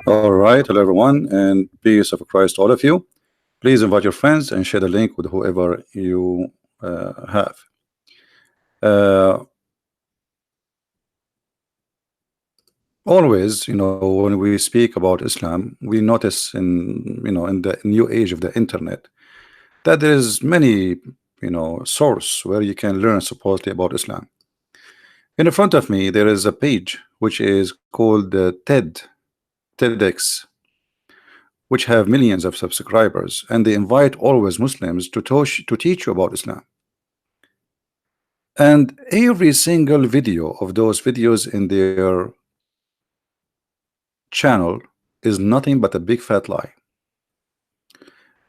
All right, hello everyone, and peace of Christ to all of you. Please invite your friends and share the link with whoever you have. Uh, Always, when we speak about Islam, we notice in the new age of the internet that there is many, source where you can learn supposedly about Islam. In front of me, there is a page which is called TEDx, which have millions of subscribers, and they invite always Muslims to teach you about Islam. And every single video of those videos in their channel is nothing but a big fat lie.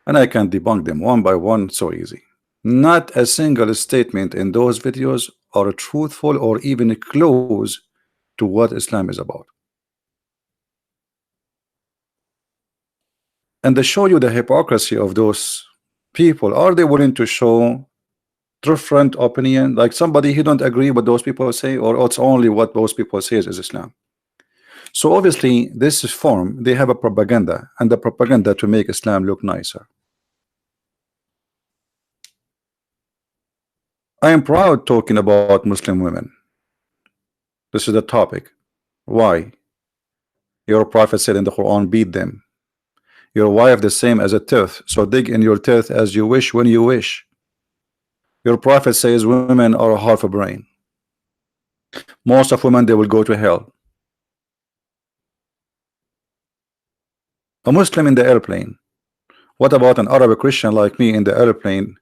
And I can debunk them one by one so easy. Not a single statement in those videos are truthful or even close to what Islam is about. And they show you the hypocrisy of those people. Are they willing to show different opinion, like somebody who don't agree with those people say, or it's only what those people say is Islam? So obviously this form, they have a propaganda, and the propaganda to make Islam look nicer. I am proud talking about Muslim women. This is the topic. Why? Your prophet said in the Quran, beat them. Your wife the same as a tooth, so dig in your tooth as you wish when you wish. Your prophet says women are half a brain. Most of women, they will go to hell. A Muslim in the airplane. What about an Arab Christian like me in the airplane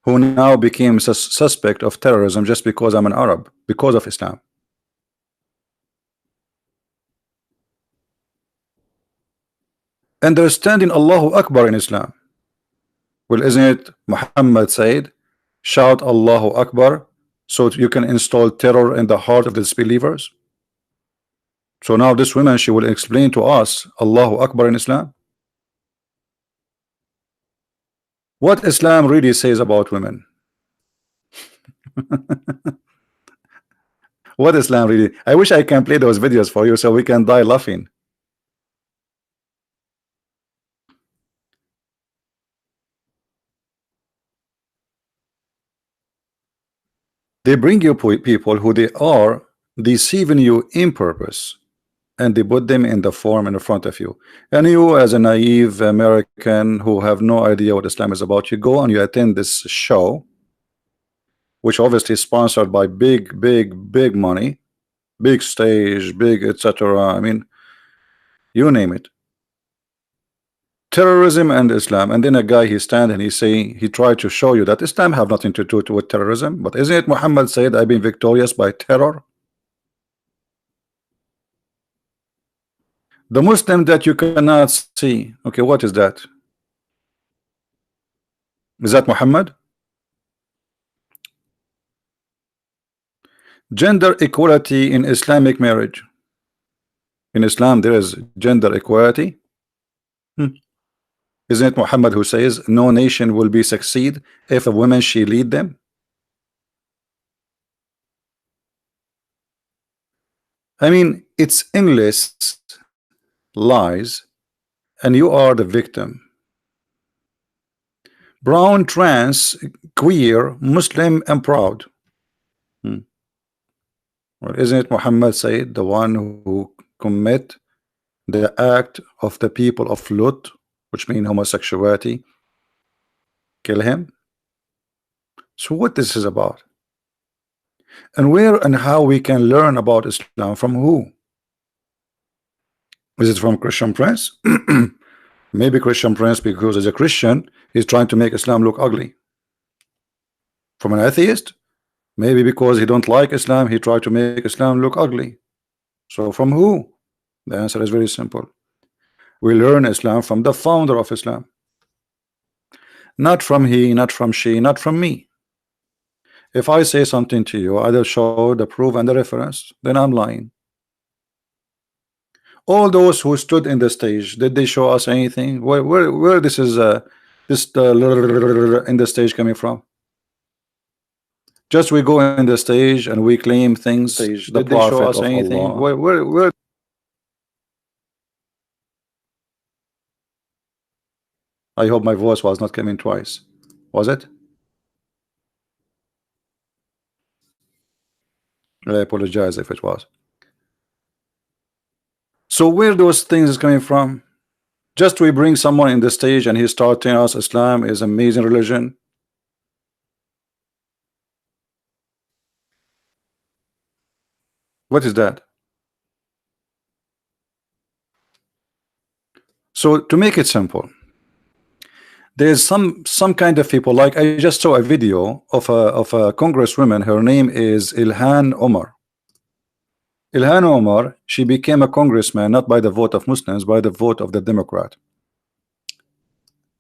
who now became suspect of terrorism just because I'm an Arab, because of Islam? Understanding Allahu Akbar in Islam. Well, isn't it Muhammad said, shout Allahu Akbar so you can install terror in the heart of the disbelievers? So now this woman, she will explain to us Allahu Akbar in Islam. What Islam really says about women. What Islam really, I wish I can play those videos for you so we can die laughing. They bring you people who they are deceiving you in purpose, and they put them in the form in front of you, and you as a naive American who have no idea what Islam is about, you go and you attend this show, which obviously is sponsored by big money, big stage, big etc. I mean, you name it. Terrorism and Islam, and then a guy he stand and he say, he tried to show you that Islam have nothing to do with terrorism, but isn't it Muhammad said, I've been victorious by terror? The Muslim that you cannot see, okay, what is that? Is that Muhammad? Gender equality in Islamic marriage. In Islam there is gender equality. Isn't it Muhammad who says no nation will be succeed if a woman she lead them? I mean, it's endless lies, and you are the victim. Brown, trans, queer, Muslim, and proud. Well, isn't it Muhammad said the one who commit the act of the people of Lut, which mean homosexuality, kill him? So what this is about, and where and how we can learn about Islam from who? Is it from Christian Prince? Maybe Christian Prince, because as a Christian he's trying to make Islam look ugly. From an atheist, maybe because he don't like Islam, he tried to make Islam look ugly. So from who? The answer is very simple. We learn Islam from the founder of Islam, not from he, not from she, not from me. If I say something to you, I will show the proof and the reference, then I'm lying. All those who stood in the stage, did they show us anything? Where this is in the stage coming from? Just we go in the stage and we claim things. Did they show us anything? Where I hope my voice was not coming twice. Was it? I apologize if it was. So where those things is coming from? Just we bring someone in the stage and he starts telling us Islam is amazing religion. What is that? So to make it simple, there's some kind of people, like I just saw a video of a congresswoman. Her name is Ilhan Omar. Ilhan Omar, she became a congressman not by the vote of Muslims, by the vote of the Democrat.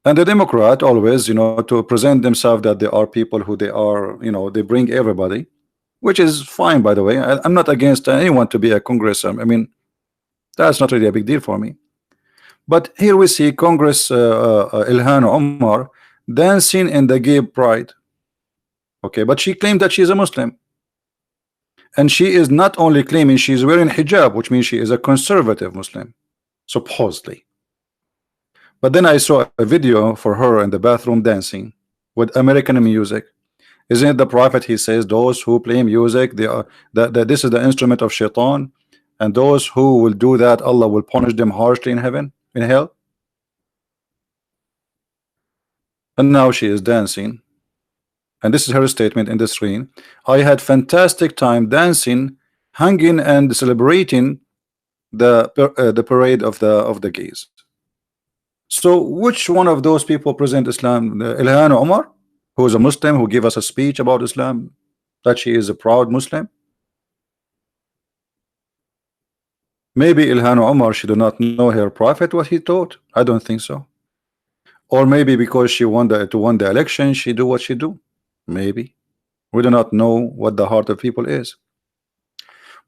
And the Democrat always, you know, to present themselves that they are people who they are, you know, they bring everybody, which is fine, by the way. I'm not against anyone to be a congressman. I mean, that's not really a big deal for me. But here we see Congress Ilhan Omar dancing in the gay pride. Okay, but she claimed that she is a Muslim. And she is not only claiming she's wearing hijab, which means she is a conservative Muslim, supposedly. But then I saw a video for her in the bathroom dancing with American music. Isn't it the prophet? He says those who play music, they are that this is the instrument of shaitan, and those who will do that, Allah will punish them harshly in heaven, in hell. And now she is dancing, and this is her statement in the screen. I had fantastic time dancing, hanging, and celebrating the parade of the gays. So which one of those people present Islam? Ilhan Omar, who is a Muslim, who gave us a speech about Islam, that she is a proud Muslim? Maybe Ilhan Omar, she do not know her prophet, what he taught. I don't think so. Or maybe because she won the election, she do what she do. Maybe. We do not know what the heart of people is.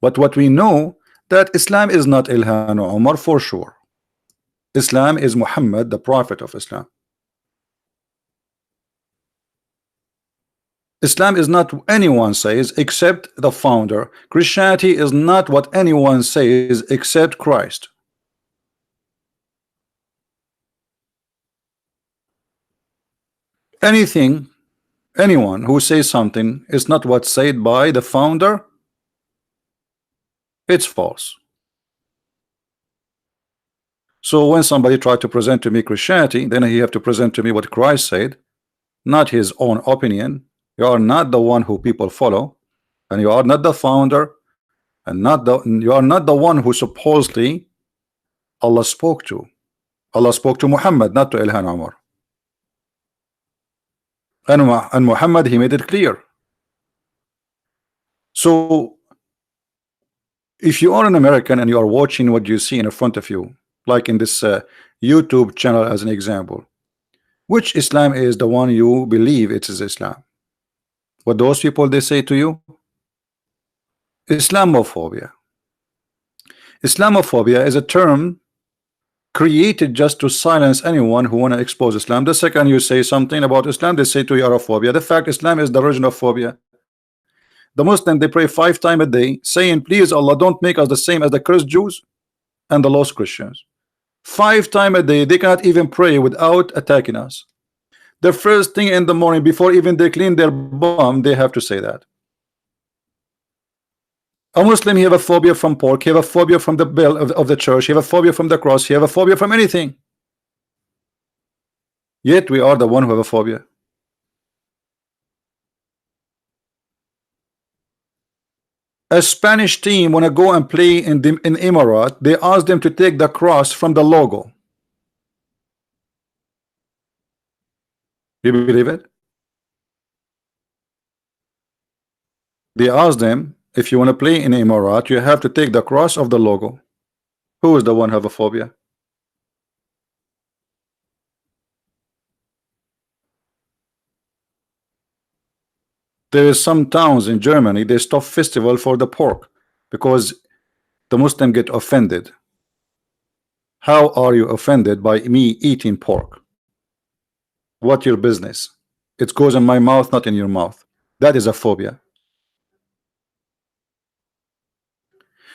But what we know, that Islam is not Ilhan Omar for sure. Islam is Muhammad, the prophet of Islam. Islam is not what anyone says except the founder. Christianity is not what anyone says except Christ. Anyone who says something is not what's said by the founder, it's false. So when somebody tried to present to me Christianity, then he have to present to me what Christ said, not his own opinion. You are not the one who people follow, and you are not the founder, and you are not the one who supposedly Allah spoke to. Allah spoke to Muhammad, not to Ilhan Omar. And Muhammad, he made it clear. So if you are an American and you are watching what you see in front of you, like in this YouTube channel as an example, which Islam is the one you believe it is Islam? What those people they say to you? Islamophobia. Islamophobia is a term created just to silence anyone who want to expose Islam. The second you say something about Islam, they say to you Araphobia. The fact Islam is the origin of phobia. The Muslim, they pray 5 times a day, saying, please Allah, don't make us the same as the cursed Jews and the lost Christians. 5 times a day, they cannot even pray without attacking us. The first thing in the morning, before even they clean their bum, they have to say that. A Muslim, he have a phobia from pork, he have a phobia from the bell of the church, he have a phobia from the cross, he have a phobia from anything. Yet we are the one who have a phobia. A Spanish team want to go and play in Emirates, they ask them to take the cross from the logo. You believe it? They ask them, if you want to play in Emirates, you have to take the cross of the logo. Who is the one who have a phobia? There is some towns in Germany, they stop festival for the pork because the Muslim get offended. How are you offended by me eating pork? What your business? It goes in my mouth, not in your mouth. That is a phobia.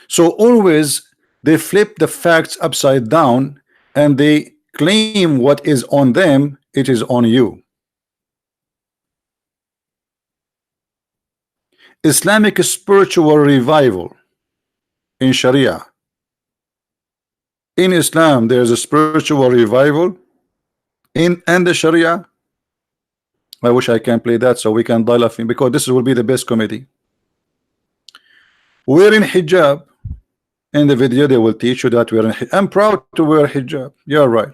So always they flip the facts upside down and they claim what is on them, it is on you. Islamic spiritual revival in Sharia. In Islam, there is a spiritual revival in the Sharia. I wish I can play that so we can dial off in, because this will be the best comedy. Wearing hijab. In the video, they will teach you that wearing. I'm proud to wear hijab. You're right.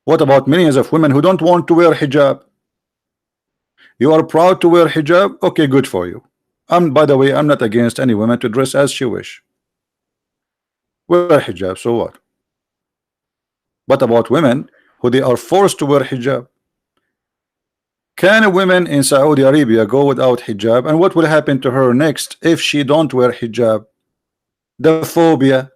What about millions of women who don't want to wear hijab? You are proud to wear hijab? Okay, good for you. By the way, I'm not against any woman to dress as she wish. Wear hijab, so what? But about women who they are forced to wear hijab. Can a woman in Saudi Arabia go without hijab? And what will happen to her next if she don't wear hijab? The phobia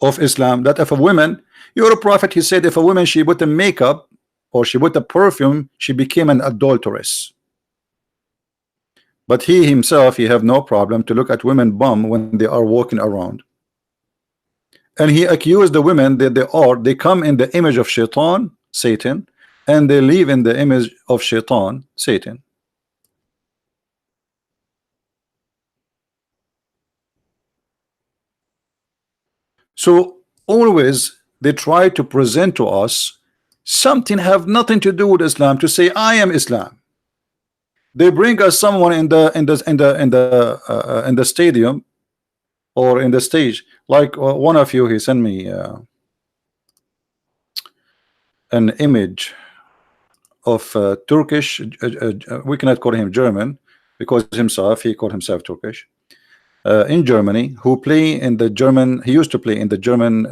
of Islam, that if a woman, your prophet, he said, if a woman, she put the makeup or she put the perfume, she became an adulteress. But he himself, he have no problem to look at women bum when they are walking around. And he accused the women that they come in the image of Shaitan, Satan, and they live in the image of Shaitan, Satan. So always they try to present to us something have nothing to do with Islam, to say I am Islam. They bring us someone in the stadium or in the stage, like one of you, he sent me an image of Turkish, we cannot call him German because himself, he called himself Turkish, in Germany, who play in the German, he used to play in the German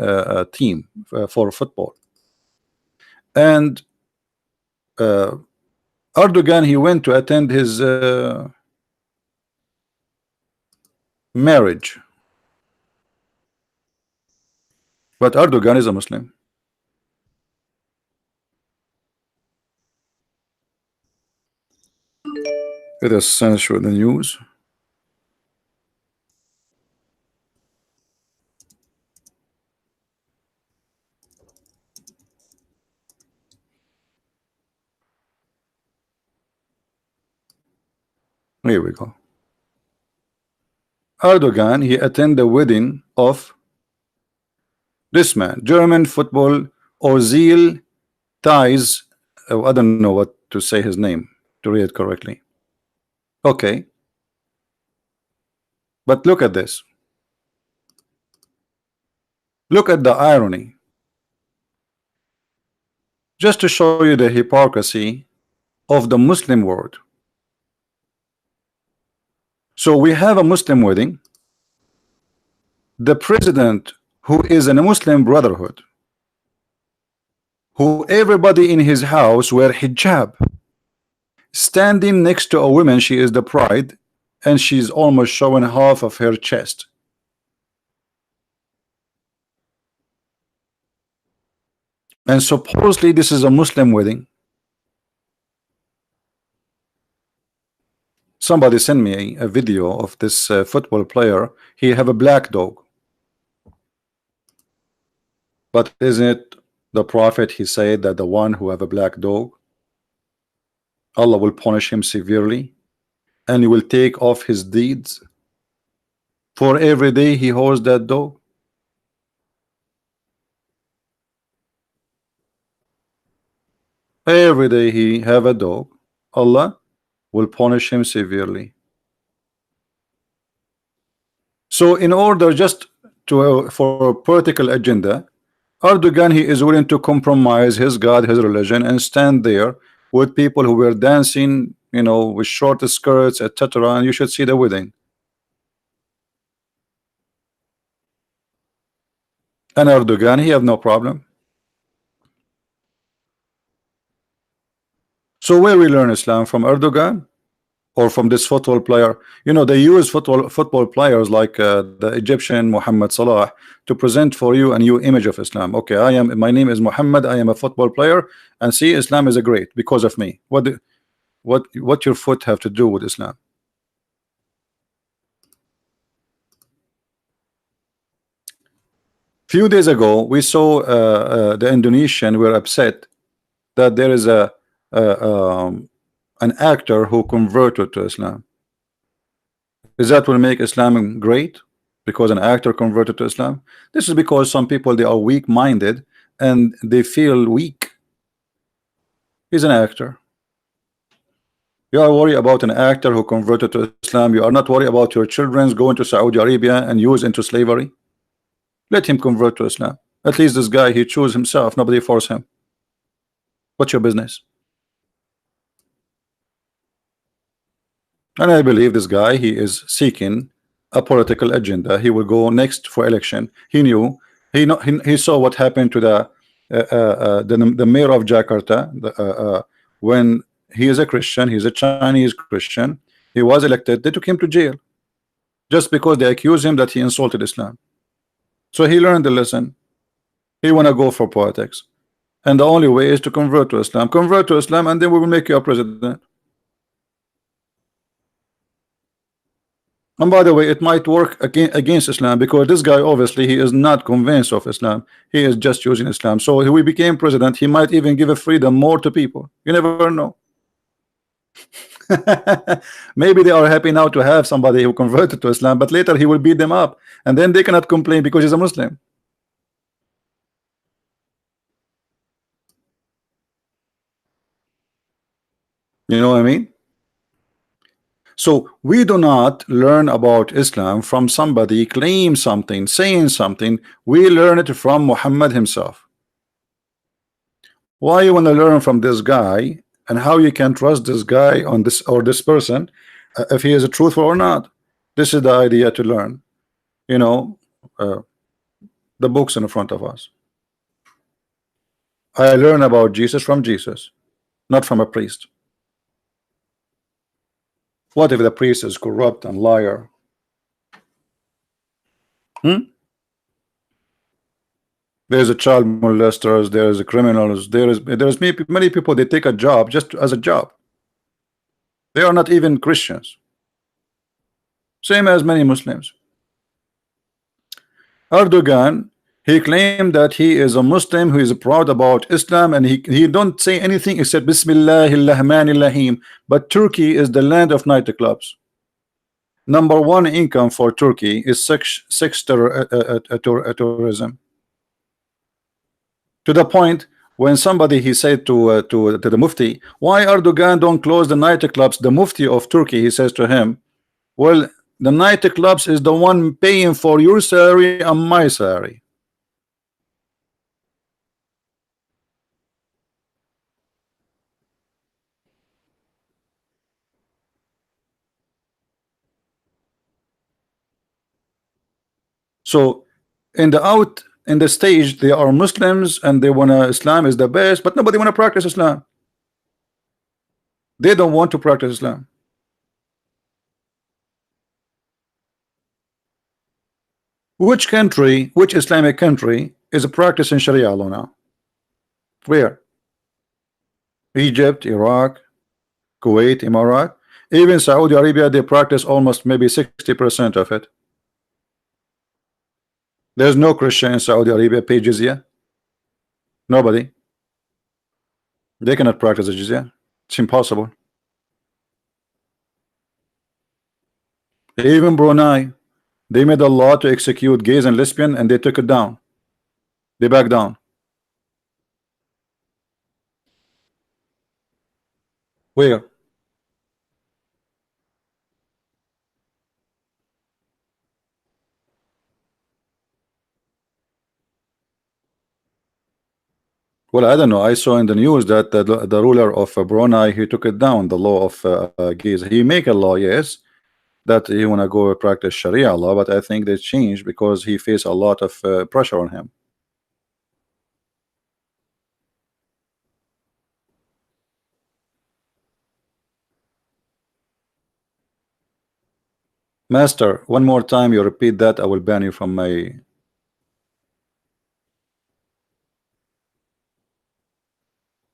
team for football. And Erdogan, he went to attend his marriage. But Erdogan is a Muslim. It is censored the news. Here we go. Erdogan, he attended the wedding of this man, German football Ozil Ties. I don't know what to say his name to read it correctly. Okay. But look at this. Look at the irony. Just to show you the hypocrisy of the Muslim world. So we have a Muslim wedding. The president, who is in a Muslim Brotherhood, who everybody in his house wear hijab, standing next to a woman, she is the bride, and she's almost showing half of her chest. And supposedly this is a Muslim wedding. Somebody sent me a video of this football player. He have a black dog. But isn't it the prophet, he said that the one who have a black dog, Allah will punish him severely, and he will take off his deeds for every day he holds that dog? Every day he have a dog, Allah will punish him severely. So in order just to for a political agenda, Erdogan, he is willing to compromise his God, his religion, and stand there with people who were dancing, you know, with short skirts, etc. And you should see the wedding. And Erdogan, he have no problem. So where we learn Islam, from Erdogan or from this football player? You know, they use football players like the Egyptian Muhammad Salah to present for you a new image of Islam. Okay, my name is Muhammad, I am a football player, and see, Islam is a great because of me. What your foot have to do with Islam? Few days ago, we saw the Indonesian were upset that there is an actor who converted to Islam. Is that will make Islam great? Because an actor converted to Islam? This is because some people, they are weak-minded and they feel weak. He's an actor. You are worried about an actor who converted to Islam. You are not worried about your children going to Saudi Arabia and used into slavery. Let him convert to Islam. At least this guy, he chose himself. Nobody forced him. What's your business? And I believe this guy, he is seeking a political agenda. He will go next for election. He knew. He saw what happened to the mayor of Jakarta when he is a Christian. He's a Chinese Christian. He was elected. They took him to jail just because they accused him that he insulted Islam. So he learned the lesson. He want to go for politics, and the only way is to convert to Islam. Convert to Islam, and then we will make you a president. And by the way, it might work against Islam, because this guy, obviously, he is not convinced of Islam. He is just using Islam. So if we became president, he might even give a freedom more to people. You never know. Maybe they are happy now to have somebody who converted to Islam, but later he will beat them up, and then they cannot complain because he's a Muslim. You know what I mean? So we do not learn about Islam from somebody claim something, saying something. We learn it from Muhammad himself. Why you want to learn from this guy, and how you can trust this guy on this or this person if he is a truthful or not? This is the idea to learn. You know, the books in front of us. I learn about Jesus from Jesus, not from a priest. What if the priest is corrupt and liar? There's a child molesters, there's a criminals, there's many people, they take a job just as a job. They are not even Christians. Same as many Muslims. Erdogan, he claimed that he is a Muslim who is proud about Islam, and he don't say anything except Bismillahirrahmanirrahim. But Turkey is the land of nightclubs. Number one income for Turkey is sex tourism. To the point when somebody, he said to the Mufti, why Erdogan don't close the nightclubs? The Mufti of Turkey, he says to him, well, the nightclubs is the one paying for your salary and my salary. So in the stage, they are Muslims and they want to, Islam is the best, but nobody want to practice Islam. They don't want to practice Islam. Which country, which Islamic country is practicing Sharia law now? Where? Egypt, Iraq, Kuwait, Emirat, even Saudi Arabia, they practice almost maybe 60% of it. There's no Christian in Saudi Arabia pay jizya. Nobody. They cannot practice the jizya. It's impossible. Even Brunei, they made a law to execute gays and lesbians, and they took it down. They backed down. Where? Well, I don't know. I saw in the news that the ruler of Brunei, he took it down, the law of gays. He make a law, yes, that he want to go practice Sharia law, but I think they changed because he faced a lot of pressure on him. Master, one more time you repeat that, I will ban you from my...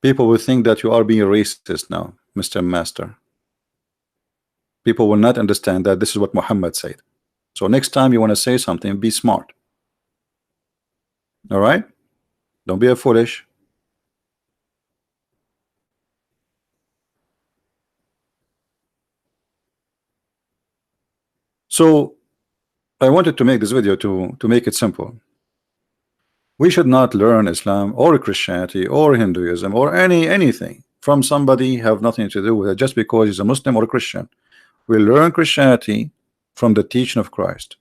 People will think that you are being racist now, Mr. Master. People will not understand that this is what Muhammad said. So next time you want to say something, be smart. All right, don't be a foolish. So I wanted to make this video to make it simple. We should not learn Islam or Christianity or Hinduism or anything from somebody have nothing to do with it just because he's a Muslim or a Christian. We learn Christianity from the teaching of Christ.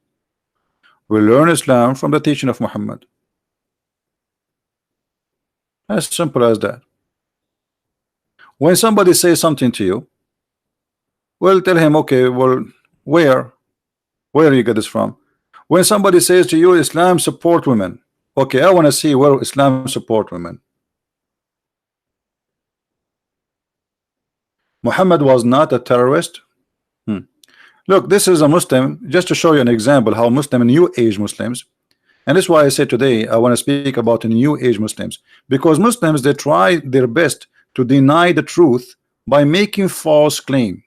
We learn Islam from the teaching of Muhammad. As simple as that. When somebody says something to you, well, tell him, okay, well, where you get this from? When somebody says to you, Islam support women, okay, I want to see where Islam support women. Muhammad was not a terrorist. Look, this is a Muslim, just to show you an example how Muslim and New Age Muslims, and that's why I say today I want to speak about the New Age Muslims, because Muslims, they try their best to deny the truth by making false claim.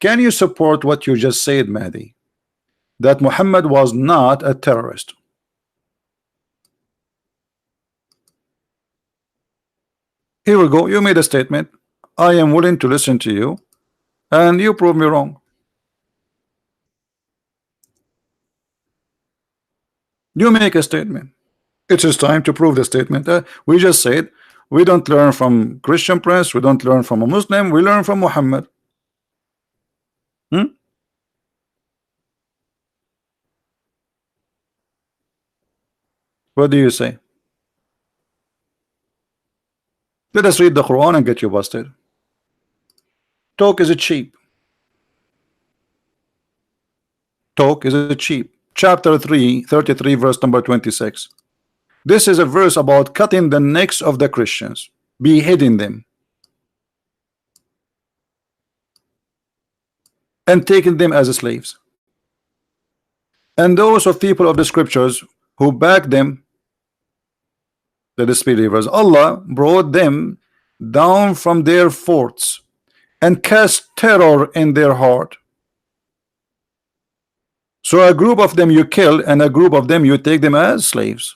Can you support what you just said, Mahdi, that Muhammad was not a terrorist? Here we go. You made a statement. I am willing to listen to you, and you prove me wrong. You make a statement. It is time to prove the statement. We just said we don't learn from Christian Prince, we don't learn from a Muslim, we learn from Muhammad. What do you say? Let us read the Quran and get you busted. Talk is cheap. Talk is cheap. Chapter 3, 33, verse number 26. This is a verse about cutting the necks of the Christians, beheading them, and taking them as slaves. And those of people of the scriptures who back them, the disbelievers, Allah brought them down from their forts and cast terror in their heart. So a group of them you kill, and a group of them you take them as slaves.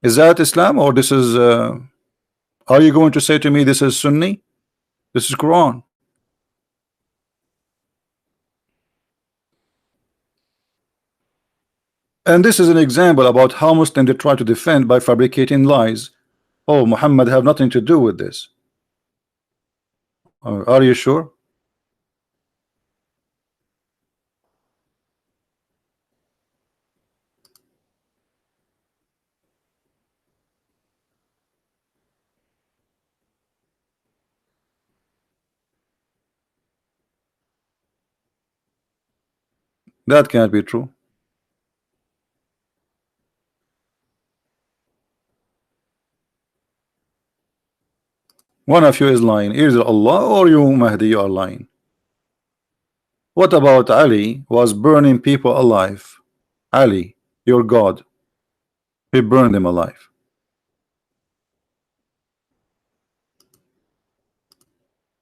Is that Islam, or this is are you going to say to me this is Sunni? This is Quran. And this is an example about how Muslims they try to defend by fabricating lies. Oh, Muhammad have nothing to do with this. Are you sure? That can't be true. One of you is lying. Either Allah or you, Mahdi, you are lying. What about Ali was burning people alive? Ali, your God, he burned them alive.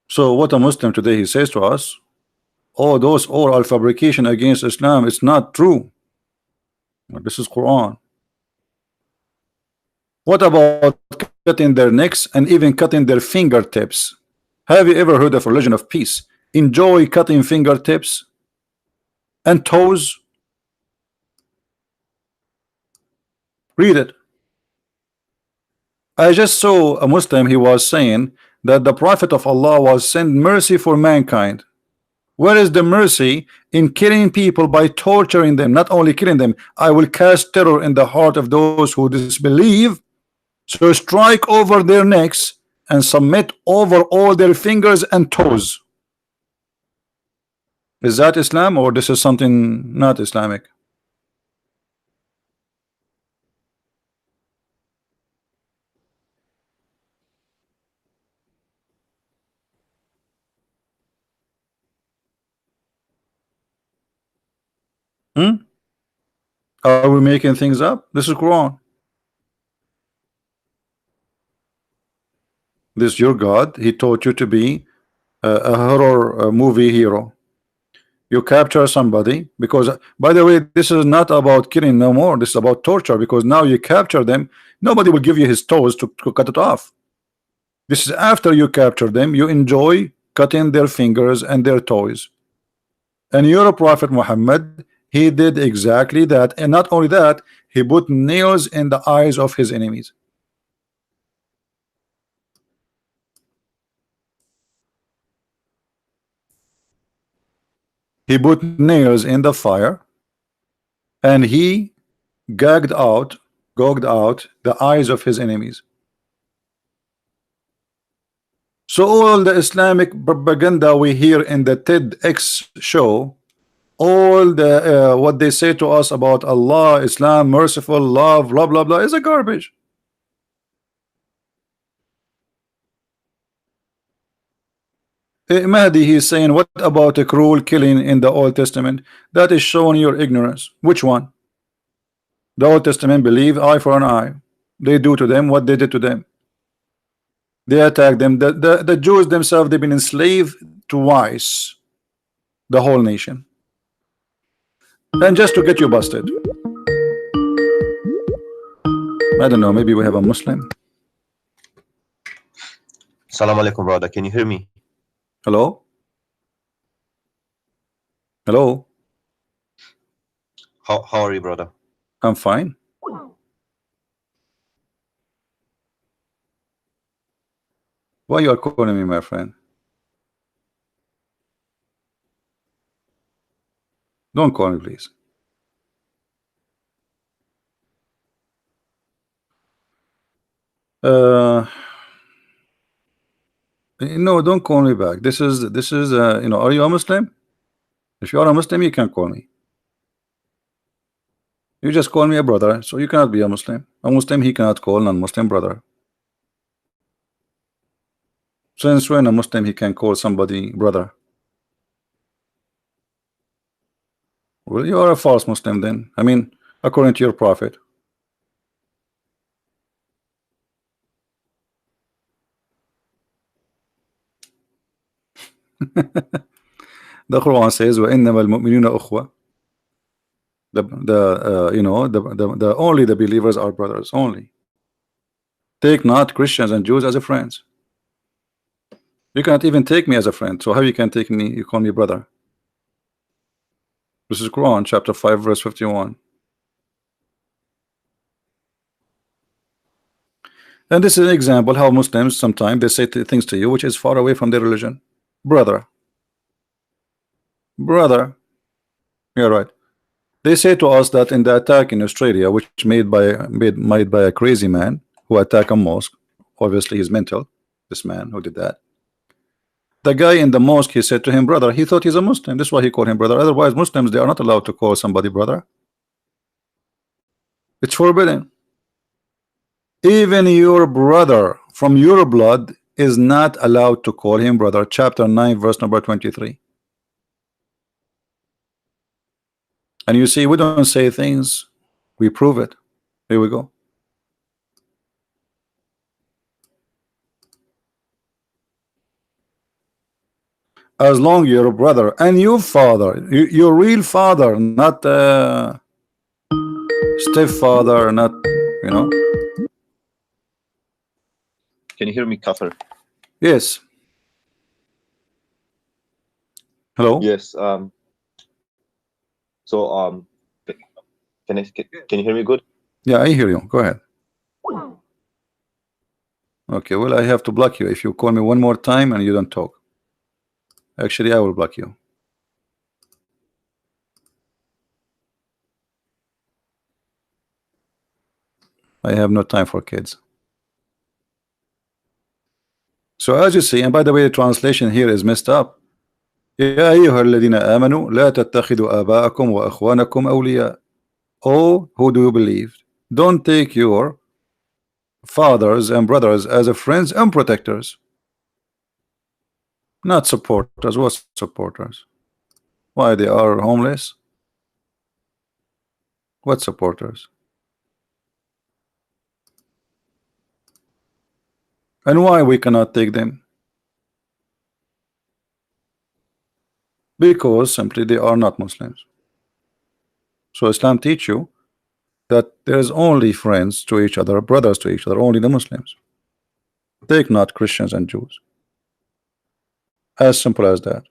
So what a Muslim today he says to us, oh, those oral fabrication against Islam, it's not true. This is Quran. What about cutting their necks and even cutting their fingertips? Have you ever heard of religion of peace? Enjoy cutting fingertips and toes? Read it. I just saw a Muslim, he was saying that the Prophet of Allah was sent mercy for mankind. Where is the mercy in killing people by torturing them? Not only killing them, I will cast terror in the heart of those who disbelieve. So strike over their necks and submit over all their fingers and toes. Is that Islam, or this is something not Islamic? Are we making things up? This is Quran. This is your God. He taught you to be a horror movie hero. You capture somebody because, by the way, this is not about killing no more. This is about torture because now you capture them. Nobody will give you his toes to cut it off. This is after you capture them. You enjoy cutting their fingers and their toes. And your Prophet Muhammad, he did exactly that. And not only that, he put nails in the eyes of his enemies. He put nails in the fire and he gouged out the eyes of his enemies. So all the Islamic propaganda we hear in the TEDx show, all the what they say to us about Allah, Islam, merciful, love, blah blah blah, is a garbage. Mahdi, he's saying, what about a cruel killing in the Old Testament? That is showing your ignorance. Which one? The Old Testament believe eye for an eye. They do to them what they did to them. They attack them. The Jews themselves, they've been enslaved twice, the whole nation. And just to get you busted. I don't know, maybe we have a Muslim. Salam alaikum, brother. Can you hear me? Hello? Hello? How are you, brother? I'm fine. Why you are calling me, my friend? Don't call me, please. No, don't call me back. This is you know, are you a Muslim? If you are a Muslim, you can call me. You just call me a brother, so you cannot be a Muslim. A Muslim, he cannot call non-Muslim brother. Since when a Muslim he can call somebody brother? Well, you are a false Muslim then. I mean, according to your prophet. The Quran says, وَإِنَّمَا الْمُؤْمِنُونَ أُخْوَةٌ. You know, the only the believers are brothers only. Take not Christians and Jews as a friends. You cannot even take me as a friend. So how you can take me? You call me brother. This is Quran chapter 5 verse 51. And this is an example how Muslims sometimes they say things to you which is far away from their religion. Brother. Brother. You're right. They say to us that in the attack in Australia, which made by a crazy man who attacked a mosque, obviously he's mental, this man who did that. The guy in the mosque, he said to him, brother. He thought he's a Muslim. This is why he called him brother. Otherwise, Muslims, they are not allowed to call somebody brother. It's forbidden. Even your brother from your blood is not allowed to call him brother. Chapter 9 verse number 23. And you see, we don't say things, we prove it. Here we go. As long your brother and your father, your real father, not stepfather, not, you know. Can you hear me, Kafir? Yes. Hello. Yes. So can you hear me good? Yeah, I hear you. Go ahead. Okay. Well, I have to block you if you call me one more time and you don't talk. Actually, I will block you. I have no time for kids. So as you see, and by the way, the translation here is messed up. يا أيها الذين آمنوا لا تتخذوا آباءكم وأخوانكم أولياء. Oh, who do you believe? Don't take your fathers and brothers as a friends and protectors. Not supporters. What supporters? Why, they are homeless? What supporters? And why we cannot take them? Because simply they are not Muslims. So Islam teach you that there is only friends to each other, brothers to each other, only the Muslims. Take not Christians and Jews. As simple as that.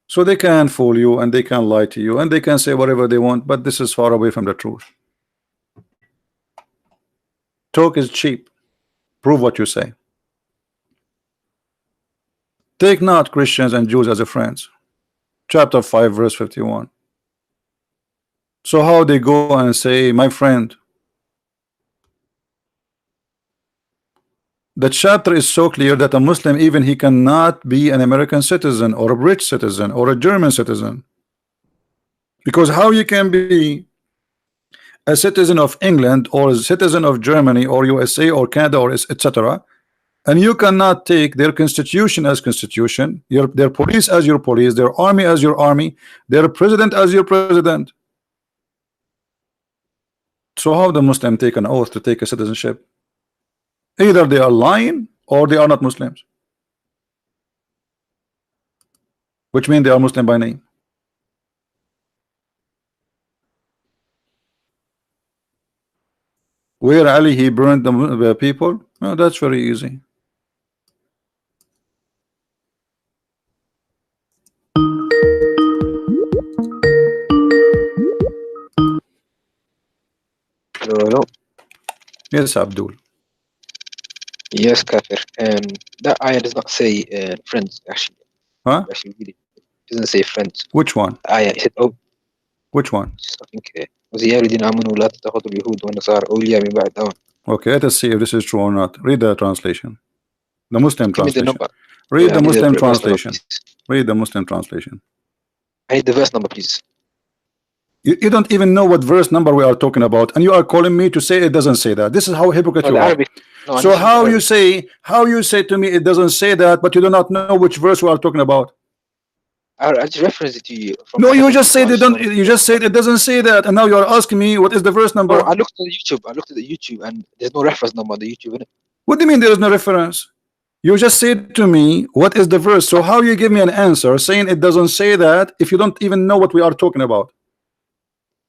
So they can fool you and they can lie to you and they can say whatever they want, but this is far away from the truth. Talk is cheap. Prove what you say. Take not Christians and Jews as a friends. Chapter 5 verse 51. So how they go and say, my friend? The chapter is so clear that a Muslim, even he cannot be an American citizen or a British citizen or a German citizen. Because how you can be a citizen of England or a citizen of Germany or USA or Canada or etc., and you cannot take their constitution as constitution, their police as your police, their army as your army, their president as your president. So how the Muslim take an oath to take a citizenship? Either they are lying or they are not Muslims, which means they are Muslim by name. Where Ali he burned the people? Oh, that's very easy. Hello. Yes, Abdul. Yes, Kafir. That ayah does not say friends, actually. Huh? Actually, really, it doesn't say friends. Which one? Ayah, it said, oh, Which one? I think, وَيَا الَّذِينَ آمَنُوا لَا تَتَّخِذُوا الْيَهُودَ وَالنَّصَارَى أَوْلِيَاءَ مِن بَعْدِ دَوْنِ. Okay, let us see if this is true or not. Read the translation. The Muslim Give me the translation. number. Read Yeah, the I need Muslim verse number, translation. please. Read the Muslim translation. I need the verse number, please. You don't even know what verse number we are talking about, and you are calling me to say it doesn't say that. This is how hypocrite No, you the are. Arabic. No, So how you Arabic. say to me it doesn't say that, but you do not know which verse we are talking about? I just referenced it to you. From No, you Hadith, just so said I it just don't. wanted to You just said it doesn't say that, and now you are asking me what is the verse number? No, I looked at the YouTube. I looked at the YouTube, and there's no reference number on the YouTube, innit? What do you mean there is no reference? You just said to me what is the verse. So how you give me an answer saying it doesn't say that if you don't even know what we are talking about?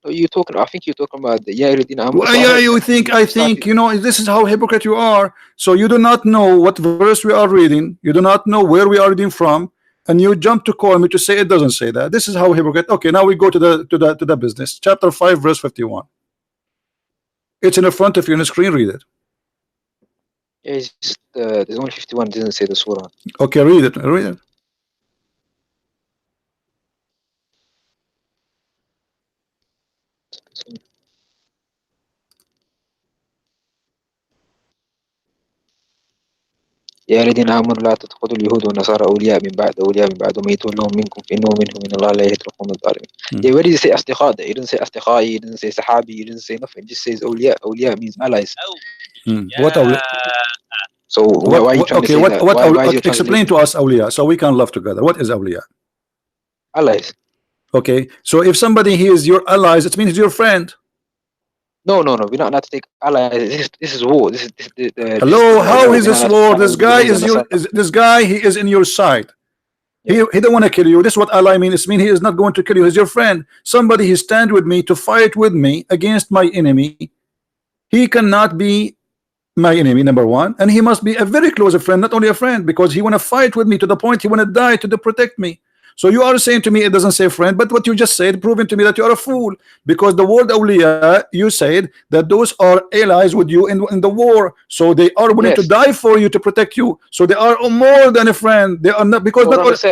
No, you talking? I think you're talking about the يَا الَّذِينَ آمَنُوا. Well, yeah, you think I think you know this is how hypocrite you are. So you do not know what verse we are reading, you do not know where we are reading from, and you jump to call me to say it doesn't say that. This is how hypocrite. Okay, now we go to the business. Chapter 5 verse 51. It's in the front of you on the screen. Read it. Yeah, it's just, there's only 51. It doesn't say the surah. Okay, read it. Read it. يا الذين آمنوا لا تتخذوا اليهود والنصارى أولياء من بعد وما يتولون منكم فإنهم منهم من الله لا يهدي القوم الظالمين. Yeah, where did he say أصدقاء? He didn't say أصدقائي, he didn't say صحابي, he didn't say nothing. It just says أولياء. أولياء means allies. What awliya? So why are you trying to say that? Why is you explain to us awliya so we can love together. What is awliya? Allies. Okay, so if somebody he is your allies, it means he's your friend. No, we're not allowed to take allies. This is war. Hello, how is this war? This guy he is in your side. Yeah. He don't want to kill you. This is what ally means. It means he is not going to kill you. He's your friend. Somebody he stand with me to fight with me against my enemy. He cannot be my enemy, number one, and he must be a very close friend, not only a friend, because he want to fight with me to the point he want to die to protect me. So you are saying to me it doesn't say friend, but what you just said proving to me that you are a fool, because the word awliya, you said that those are allies with you in the war, so they are willing to die for you to protect you. So they are more than a friend. They are not, because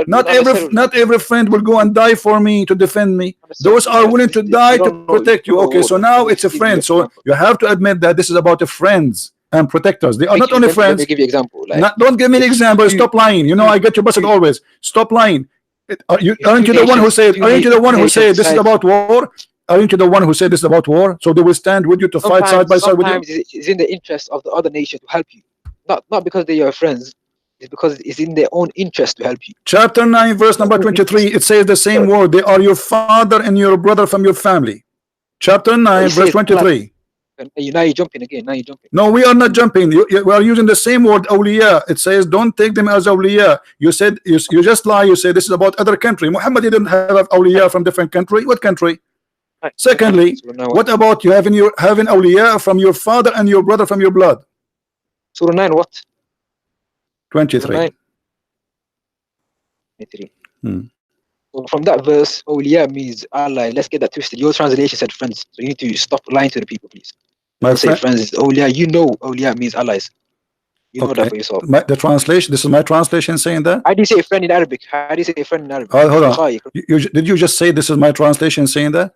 not every friend will go and die for me to defend me. Those are willing to die to protect you. Okay, so now it's a friend. So you have to admit that this is about the friends and protectors. They are not only friends. Let me give you an example. Don't give me an example. Stop lying. You know I get you busted always. Stop lying. Aren't you the one who said? Aren't you the one who said this is about war? Aren't you the one who said this is about war? So they will stand with you to fight side by side with you. Sometimes it's in the interest of the other nation to help you, not because they are friends. It's because it's in their own interest to help you. Chapter 9, verse number 23. It says the same word. They are your father and your brother from your family. Chapter 9, verse 23. Now you're jumping again. Now you're jumping. No, we are not jumping. We are using the same word, awliya. It says don't take them as awliya. You said you just lie. You say this is about other country. Muhammad didn't have awliya from different country. What country? Secondly, what about you having awliya from your father and your brother from your blood? Surah 9 what? 23. 23. Hmm. So from that verse, awliya means ally. Let's get that twisted. Your translation said friends. So you need to stop lying to the people, please. My Say friends is awliya. You know awliya means allies. You know that for yourself. The translation. This is my translation saying that. How do you say friend in Arabic? How do you say friend in Arabic? Hold on. Did you just say this is my translation saying that?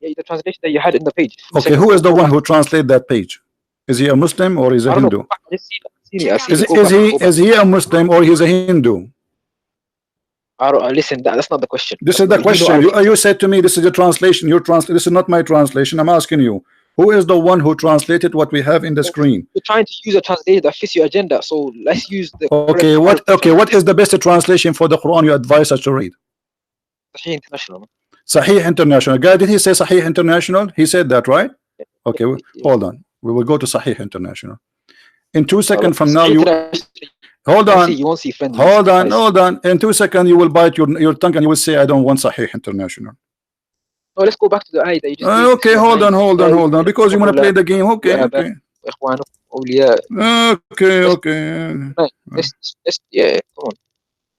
Yeah, the translation that you had in the page. Okay, who is the one who translated that page? Is he a Muslim or is he a Hindu? Is he a Muslim or he's a Hindu? Listen, that's not the question. This is the question. You said to me this is a translation. This is not my translation. I'm asking you, who is the one who translated what we have in the screen? You're trying to use a translation that fits your agenda, so let's use the what is the best translation for the Quran you advise us to read? Sahih International. Sahih International. Guy, did he say Sahih International? He said that, right? Okay, hold on. We will go to Sahih International. In 2 seconds from now, hold on. You won't see friends. Hold on. In 2 seconds, you will bite your tongue and you will say, I don't want Sahih International. No, let's go back to the ayah that you just okay, hold on. Because you want to play the game. Okay. Okay. Yeah, come on.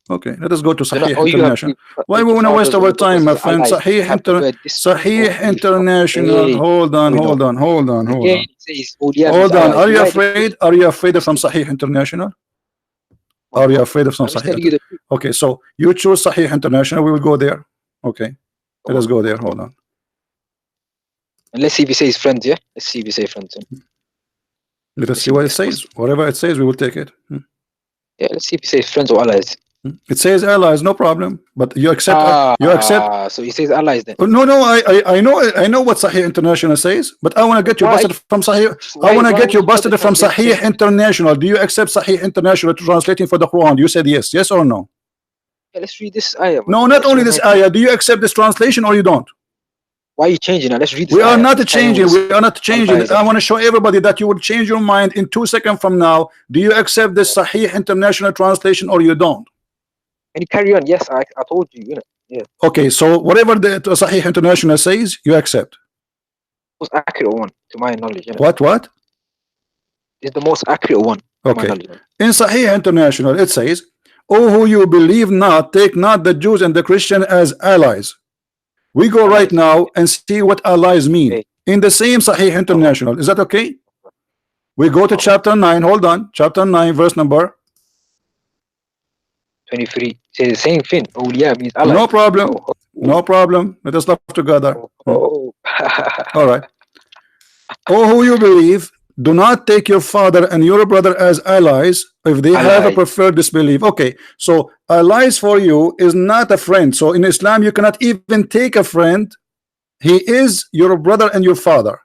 Okay, let us go to Sahih International. Why we want to waste our time, my friend? Sahih International. Hold on. Hold on. Are you afraid? Are you afraid of some Sahih International? Are you afraid of some Sahih? Okay, so you choose Sahih International. We will go there. Okay, let us go there. Hold on. And let's see if he says friends. Yeah, let's see if he says friends. Let us see what it says. Whatever it says, we will take it. Yeah, let's see if he says friends or allies. It says allies, no problem. But you accept. So he says allies then. No, I know what Sahih International says, but I want to get you busted from Sahih. I want to get you busted from Sahih International. Do you accept Sahih International translating for the Quran? You said yes. Yes or no? Yeah, let's read this ayah. No, not only this ayah. Do you accept this translation or you don't? Why are you changing it? Let's read this. We are not changing. I want to show everybody that you will change your mind in 2 seconds from now. Do you accept this Sahih International translation or you don't? Can you carry on? Yes, I told you. Yeah. Okay, so whatever the Sahih International says, you accept. Most accurate one, to my knowledge. What? It's the most accurate one. Okay. In Sahih International, it says, "Oh, who you believe not, take not the Jews and the Christian as allies." We go right now and see what allies mean. Okay. In the same Sahih International. Is that okay? We go to chapter 9. Hold on. Chapter 9, verse number 23. Say the same thing. Awliya means allies. No problem. No problem. Let us laugh together. All right. Oh, who you believe, do not take your father and your brother as allies if they have a preferred disbelief. Okay, so allies for you is not a friend. So in Islam, you cannot even take a friend. He is your brother and your father.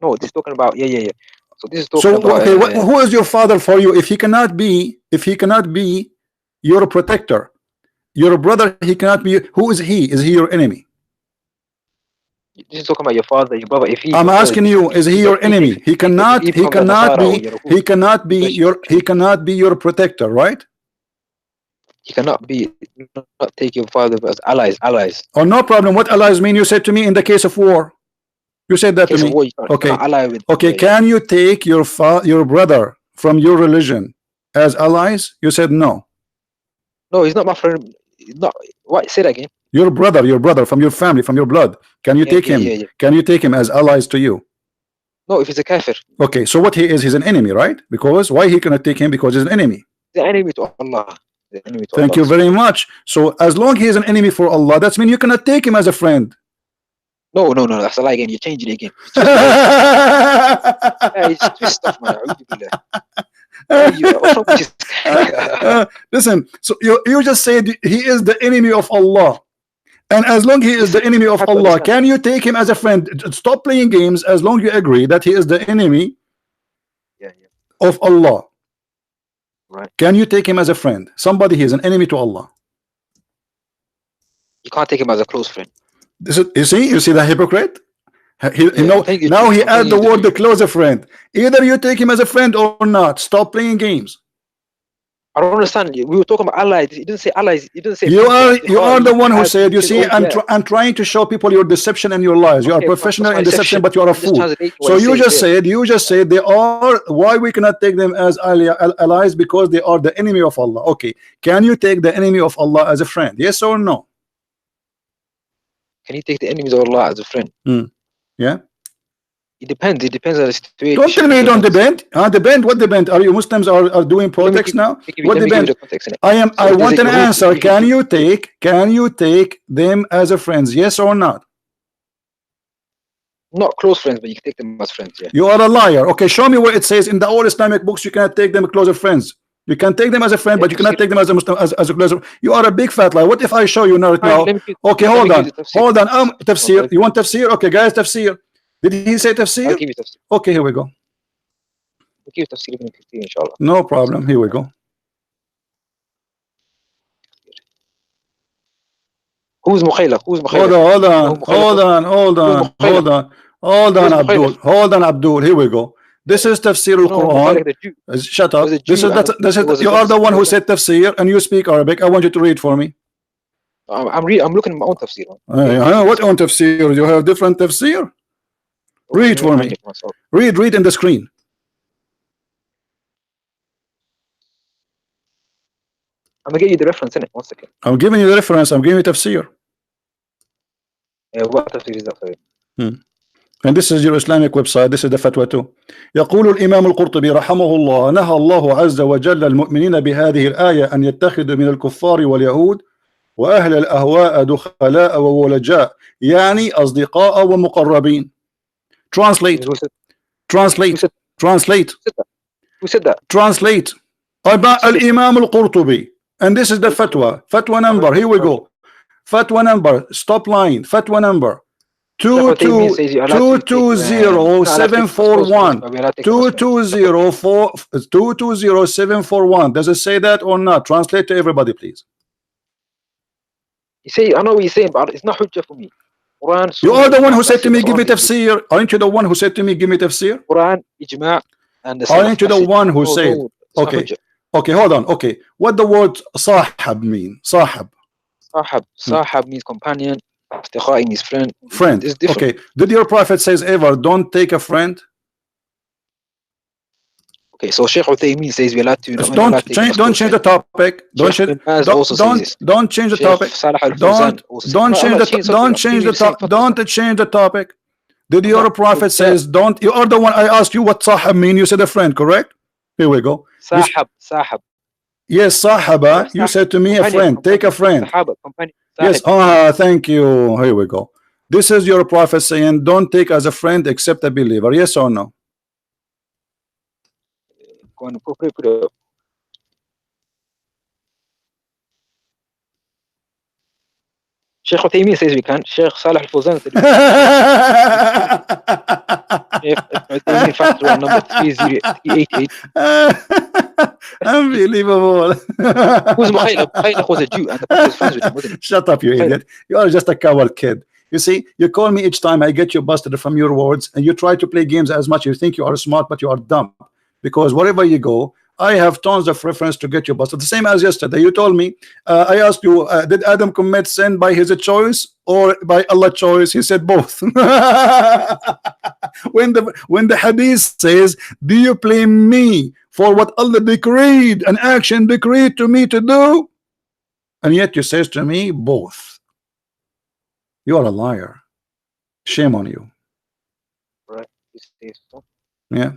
No, this is talking about So this is talking about. Okay, who is your father for you? If he cannot be your protector, your brother, he cannot be. Who is he? Is he your enemy? This is talking about your father, your brother. I'm asking you, is he your enemy? He cannot be your protector, right? He cannot take your father as allies. Oh, no problem. What allies mean? You said to me in the case of war. You said that to me. Okay, can you take your brother from your religion as allies? You said no. No, he's not my friend. Not what? Say that again. Your brother from your family, from your blood. Can you take him? Can you take him as allies to you? No, if he's a kafir. Okay, so what he is, he's an enemy, right? Because why he cannot take him? Because he's an enemy. The enemy to Allah. Thank you very much. So as long he is an enemy for Allah, that means you cannot take him as a friend. No, that's a lie again. You're changing it again. It's twist stuff, man. Listen, so you just said he is the enemy of Allah, and as long he is the enemy of Allah, can you take him as a friend? Stop playing games. As long you agree that he is the enemy of Allah, right? Can you take him as a friend? Somebody, he is an enemy to Allah. You can't take him as a close friend. You see the hypocrite. Now he add the word the closer friend. Either you take him as a friend or not. Stop playing games. I don't understand. We were talking about allies. He didn't say allies. He didn't say. You are the one who said. You see, I'm trying to show people your deception and your lies. You are professional in deception, but you are a fool. So you just said they are. Why we cannot take them as allies? Because they are the enemy of Allah. Okay, can you take the enemy of Allah as a friend? Yes or no? Can you take the enemies of Allah as a friend? Yeah. It depends. It depends on the situation. Don't tell me you don't depend. Depend? What depend? Are you Muslims are doing politics now? What depend? I want an answer. Can you take them as a friends? Yes or not? Not close friends, but you can take them as friends. Yeah. You are a liar. Okay, show me where it says in the old Islamic books you cannot take them closer friends. You can take them as a friend, but you cannot take them as a Muslim as a closer. You are a big fat liar. What if I show you now? Okay, hold on. Tafsir. You want tafsir? Okay, guys, tafsir. Did he say tafsir? I'll give you tafsir. Okay, here we go. I'll give you tafsir ibn Kathir, inshallah. No problem. Here we go. Who's Mukhaylaf? Hold on, Abdul. Hold on, Abdul. Here we go. This is tafsir al-Quran. Shut up. This is you are the one who said tafsir and you speak Arabic. I want you to read for me. I'm looking at my own tafsir. What own tafsir? You have different tafsir? Read for me. Read in the screen. I'm gonna get you the reference in it. 1 second. I'm giving you the reference. I'm giving you tafsir. What tafsir is that for you? And this is your Islamic website. This is the fatwa too. يقول الإمام القرطبي رحمه الله نهى الله عز وجل المؤمنين بهذه الآية أن يتخذوا من الكفار واليهود وأهل الأهواء دخلاء وولجاء يعني أصدقاء ومقربين. Translate. Who said that? Translate. الإمام القرطبي. And this is the fatwa. Fatwa number. Here we go. Fatwa number. Stop line. Fatwa number. 220741. 220741. Does it say that or not? Translate to everybody, please. You say, I know what you're saying, but it's not hujjah for me. Quran, you are the one who said to me, give me tafsir. Aren't you the one who said to me, give me tafsir? Quran, ijma', and the aren't you the one who said? Okay, hold on. Okay, what the word sahab mean? Sahab means companion. Asdiqa means friend. Friend. Okay, did your prophet says ever don't take a friend? Okay, so Sheikh Uthaymeen says we're allowed to. Don't change the topic. Don't change the topic. Don't change the topic. Did your prophet says don't? You are the one. I asked you what sahab mean. You said a friend, correct? Here we go. Sahab. Yes, sahaba. You said to me a friend. Take a friend. Yes. Thank you. Here we go. This is your prophet saying don't take as a friend except a believer. Yes or no? Go on, put it up. Sheikh Uthaymeen says we can. Sheikh Salih Al-Fawzan said we can. Sheikh Uthaymeen fatwa number 30888. Unbelievable. Who's Mukhaylaf? Mukhaylaf was a Jew and the Prophet was friends with him, wasn't he? Shut up, you idiot. You are just a coward kid. You see, you call me each time I get you busted from your words, and you try to play games as much. You think you are smart, but you are dumb. Because wherever you go, I have tons of reference to get you busted. The same as yesterday. You told me, I asked you, did Adam commit sin by his choice or by Allah's choice? He said both. when the hadith says, do you blame me for what Allah decreed, an action decreed to me to do? And yet you says to me, both. You are a liar. Shame on you. Right. Yeah.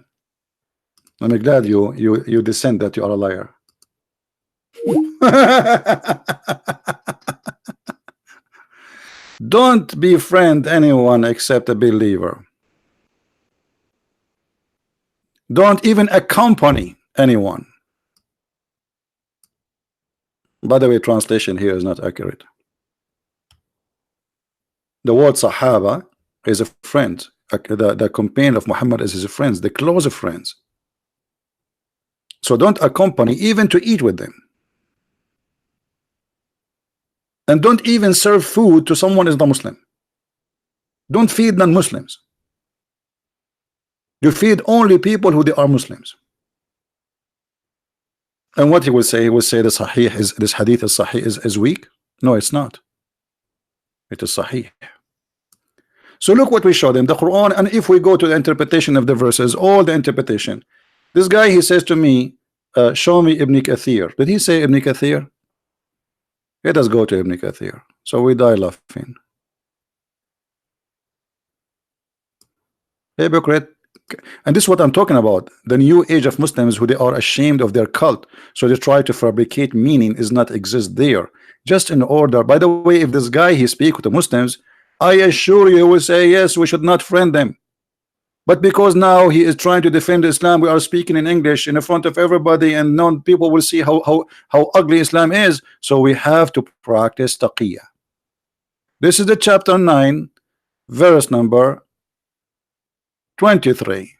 I'm glad you dissent that you are a liar. Don't befriend anyone except a believer. Don't even accompany anyone. By the way, translation here is not accurate. The word Sahaba is a friend. The companion of Muhammad is his friends, the closer friends. So don't accompany even to eat with them. And don't even serve food to someone who is not Muslim. Don't feed non-Muslims. You feed only people who they are Muslims. And what he will say the Sahih is, this hadith is Sahih is weak. No, it's not. It is Sahih. So look what we showed them, the Quran, and if we go to the interpretation of the verses, all the interpretation. This guy, he says to me, show me Ibn Kathir. Did he say Ibn Kathir? Let us go to Ibn Kathir. So we die laughing. Hypocrite. And this is what I'm talking about. The new age of Muslims who they are ashamed of their cult. So they try to fabricate meaning is not exist there. Just in order. By the way, if this guy he speak with the Muslims, I assure you he will say yes, we should not friend them. But because now he is trying to defend Islam, we are speaking in English in front of everybody, and non people will see how ugly Islam is. So we have to practice taqiyya. This is the chapter 9, verse number 23.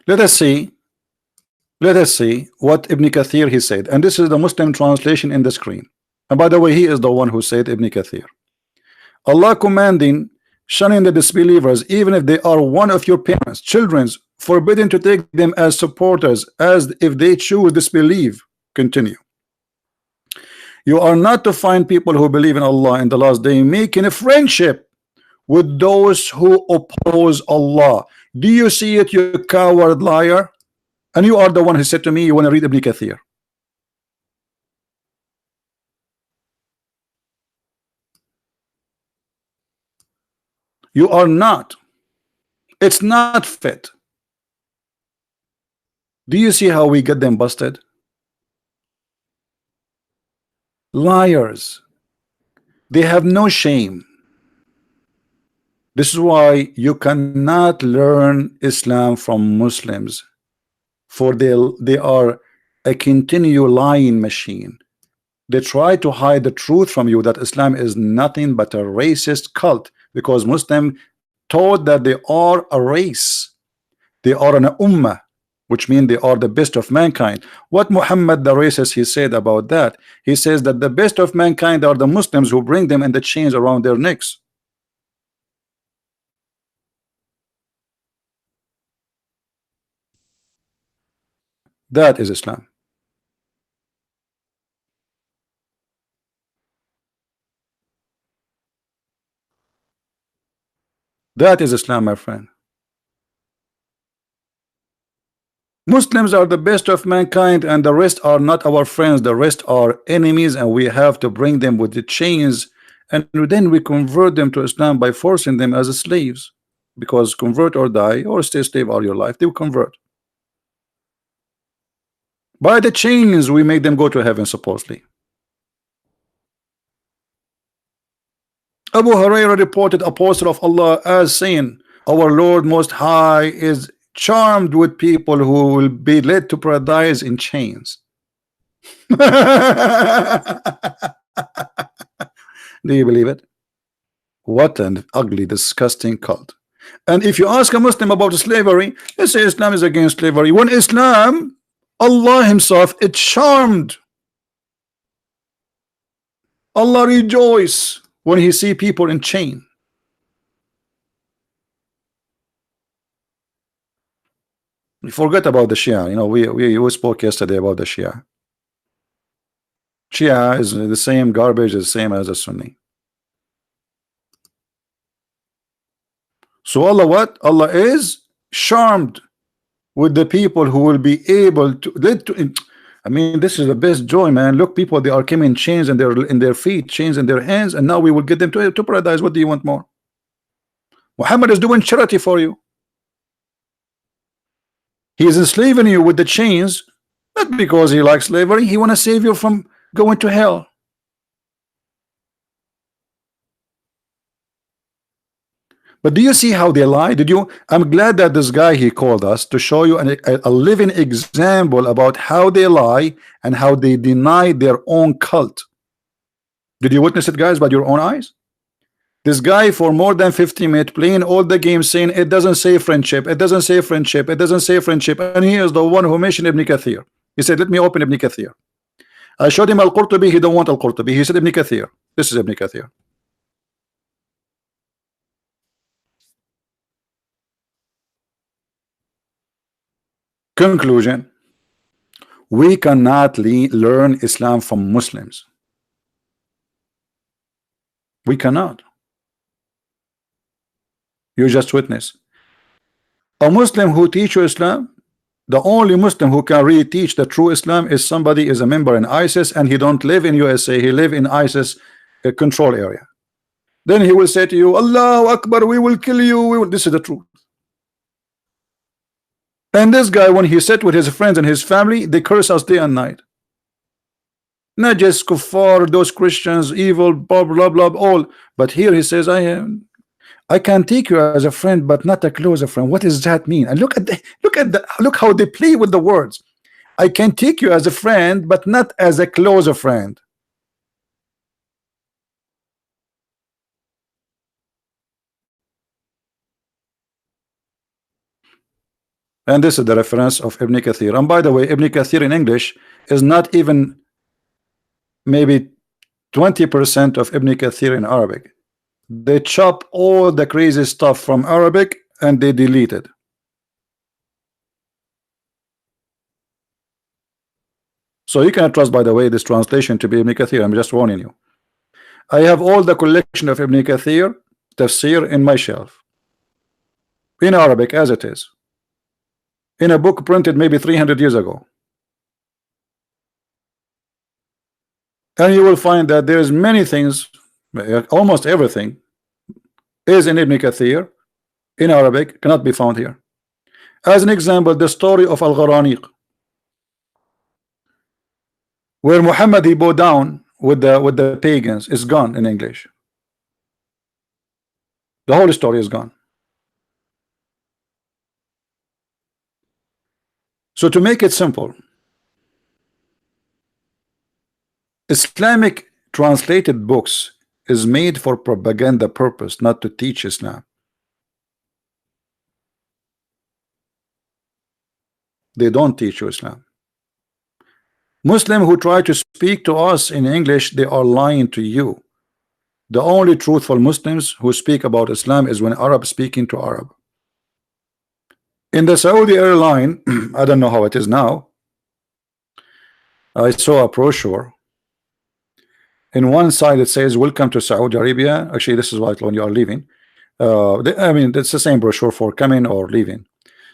Let us see what Ibn Kathir he said, and this is the Muslim translation in the screen. And by the way, he is the one who said Ibn Kathir. Allah commanding shunning the disbelievers, even if they are one of your parents, children, forbidden to take them as supporters, as if they choose disbelieve. Continue. You are not to find people who believe in Allah in the last day making a friendship with those who oppose Allah. Do you see it, you coward liar? And you are the one who said to me you want to read Ibn Kathir. You are not. It's not fit. Do you see how we get them busted? Liars. They have no shame. This is why you cannot learn Islam from Muslims, for they are a continual lying machine. They try to hide the truth from you that Islam is nothing but a racist cult, because Muslim taught that they are a race, they are an ummah, which means they are the best of mankind. What Muhammad the racist he said about that? He says that the best of mankind are the Muslims who bring them in the chains around their necks. That is Islam. That is Islam, my friend. Muslims are the best of mankind, and the rest are not our friends. The rest are enemies, and we have to bring them with the chains, and then we convert them to Islam by forcing them as slaves, because convert or die or stay slave all your life. They will convert. By the chains we make them go to heaven, supposedly. Abu Hurairah reported Apostle of Allah as saying, our Lord Most High is charmed with people who will be led to paradise in chains. Do you believe it? What an ugly, disgusting cult. And if you ask a Muslim about slavery, they say Islam is against slavery. When Islam, Allah himself is charmed. Allah rejoice when he see people in chain. We forget about the Shia. You know, we spoke yesterday about the Shia. Shia is the same garbage, the same as a Sunni. So Allah what? Allah is charmed with the people who will be able to I mean, this is the best joy, man. Look, people, they are coming in chains in their feet, chains in their hands, and now we will get them to paradise. What do you want more? Muhammad is doing charity for you. He is enslaving you with the chains, not because he likes slavery. He want to save you from going to hell. But do you see how they lie? I'm glad that this guy he called us to show you a living example about how they lie and how they deny their own cult. Did you witness it, guys, by your own eyes? This guy for more than 50 minutes playing all the games, saying it doesn't say friendship, it doesn't say friendship, it doesn't say friendship, and he is the one who mentioned Ibn Kathir. He said, let me open Ibn Kathir. I showed him Al-Qurtubi. He don't want Al-Qurtubi. He said Ibn Kathir. This is Ibn Kathir. Conclusion: we cannot learn Islam from Muslims. We cannot. You just witness a Muslim who teach you Islam. The only Muslim who can really teach the true Islam is somebody is a member in ISIS and he don't live in USA, he live in ISIS control area. Then he will say to you, Allahu Akbar, we will kill you. This is the truth. And this guy, when he sat with his friends and his family, they curse us day and night. Not just kuffar, those Christians, evil, blah blah blah, all. But here he says, I can take you as a friend, but not a closer friend. What does that mean? And look how they play with the words. I can take you as a friend, but not as a closer friend. And this is the reference of Ibn Kathir. And by the way, Ibn Kathir in English is not even maybe 20% of Ibn Kathir in Arabic. They chop all the crazy stuff from Arabic and they delete it. So you cannot trust, by the way, this translation to be Ibn Kathir. I'm just warning you. I have all the collection of Ibn Kathir tafsir in my shelf, in Arabic as it is, in a book printed maybe 300 years ago. And you will find that there's many things, almost everything is in Ibn Kathir in Arabic, cannot be found here. As an example, the story of Al-Gharaniq, where Muhammad he bowed down with the pagans, is gone in English. The whole story is gone. So to make it simple, Islamic translated books is made for propaganda purpose, not to teach Islam. They don't teach you Islam. Muslims who try to speak to us in English, they are lying to you. The only truthful Muslims who speak about Islam is when Arab speaking to Arab. In the Saudi airline, I don't know how it is now, I saw a brochure. In one side it says welcome to Saudi Arabia. Actually, this is what when you are leaving. I mean, it's the same brochure for coming or leaving.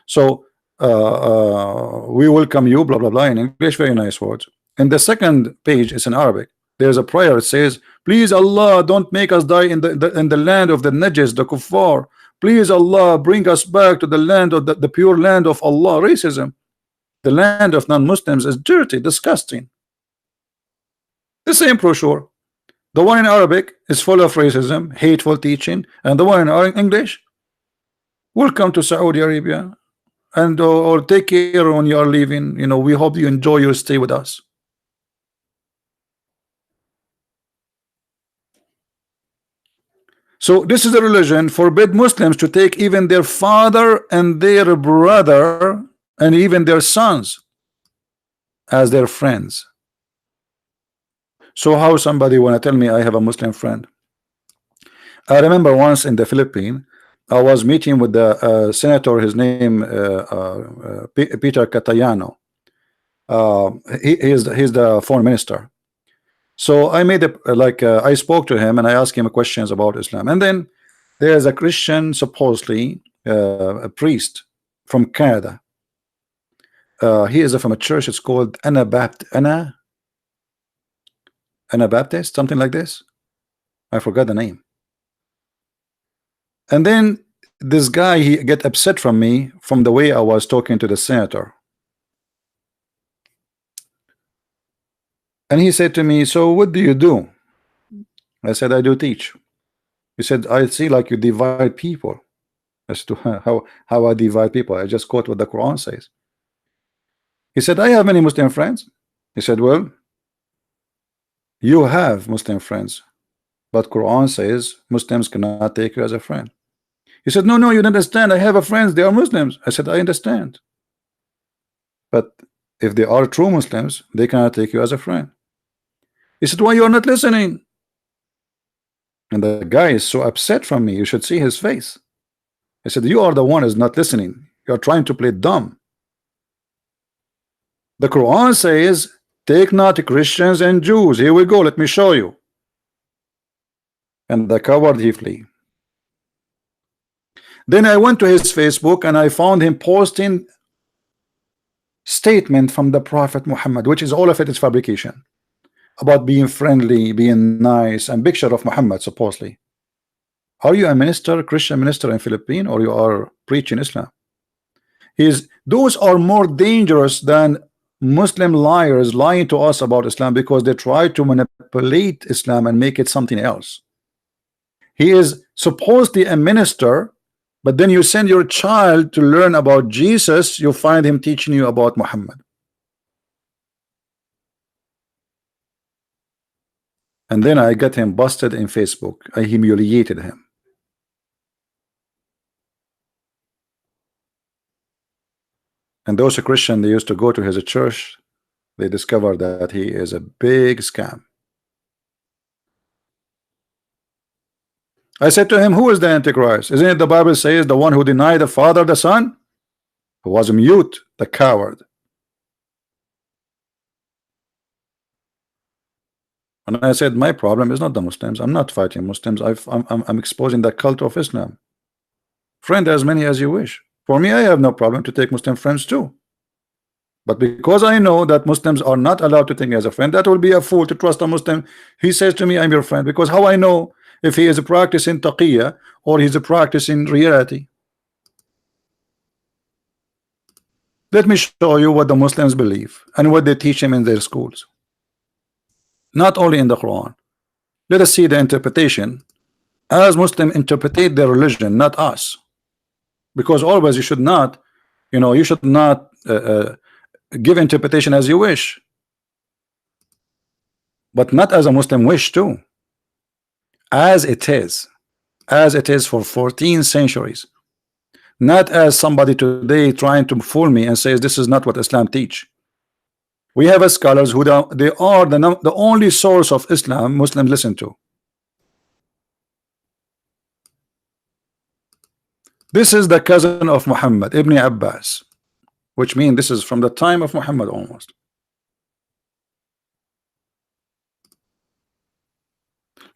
So we welcome you, blah blah blah, in English, very nice words. And the second page is in Arabic. There's a prayer. It says, please Allah, don't make us die in the land of the Najis, the Kuffar. Please Allah, bring us back to the land of the pure land of Allah. Racism, the land of non-Muslims, is dirty, disgusting. The same brochure. The one in Arabic is full of racism, hateful teaching, and the one in English, welcome to Saudi Arabia, and or take care when you are leaving. You know, we hope you enjoy your stay with us. So this is a religion forbid Muslims to take even their father and their brother and even their sons as their friends. So how somebody wanna tell me I have a Muslim friend? I remember once in the Philippines, I was meeting with the senator. His name Peter Catayano. He's the foreign minister. So I made I spoke to him and I asked him questions about Islam. And then there's a Christian, supposedly a priest from Canada. He is from a church. It's called Anabaptist, something like this. I forgot the name. And then this guy, he get upset from me from the way I was talking to the senator. And he said to me, so what do you do? I said, I do teach. He said, I see like you divide people. I said, how I divide people? I just quote what the Quran says. He said, I have many Muslim friends. He said, well, you have Muslim friends, but Quran says Muslims cannot take you as a friend. He said, no, you don't understand. I have a friends, they are Muslims. I said, I understand. But if they are true Muslims, they cannot take you as a friend. He said, why you are not listening? And the guy is so upset from me. You should see his face. I said, you are the one who is not listening. You are trying to play dumb. The Quran says, take not Christians and Jews. Here we go, let me show you. And the coward he flee. Then I went to his Facebook and I found him posting statement from the Prophet Muhammad, which is all of it is fabrication, about being friendly, being nice, and picture of Muhammad supposedly. Are you a minister, Christian minister in Philippines, or you are preaching Islam? Those are more dangerous than Muslim liars lying to us about Islam, because they try to manipulate Islam and make it something else. He is supposedly a minister, but then you send your child to learn about Jesus, you find him teaching you about Muhammad. And then I got him busted in Facebook. I humiliated him. And those Christians, they used to go to his church, they discovered that he is a big scam. I said to him, who is the Antichrist? Isn't it the Bible says the one who denied the Father, the Son? Who was mute, the coward. And I said, my problem is not the Muslims. I'm not fighting Muslims. I'm exposing the cult of Islam. Friend as many as you wish. For me, I have no problem to take Muslim friends too. But because I know that Muslims are not allowed to take me as a friend, that will be a fool to trust a Muslim. He says to me, I'm your friend. Because how I know if he is practicing taqiyya or he's practicing reality? Let me show you what the Muslims believe and what they teach him in their schools. Not only in the Quran. Let us see the interpretation as Muslims interpret their religion, not us. Because always you should not, you should not give interpretation as you wish, but not as a Muslim wish too. As it is for 14 centuries, not as somebody today trying to fool me and says this is not what Islam teach. We have scholars who they are the only source of Islam Muslims listen to. This is the cousin of Muhammad, Ibn Abbas, which means this is from the time of Muhammad almost.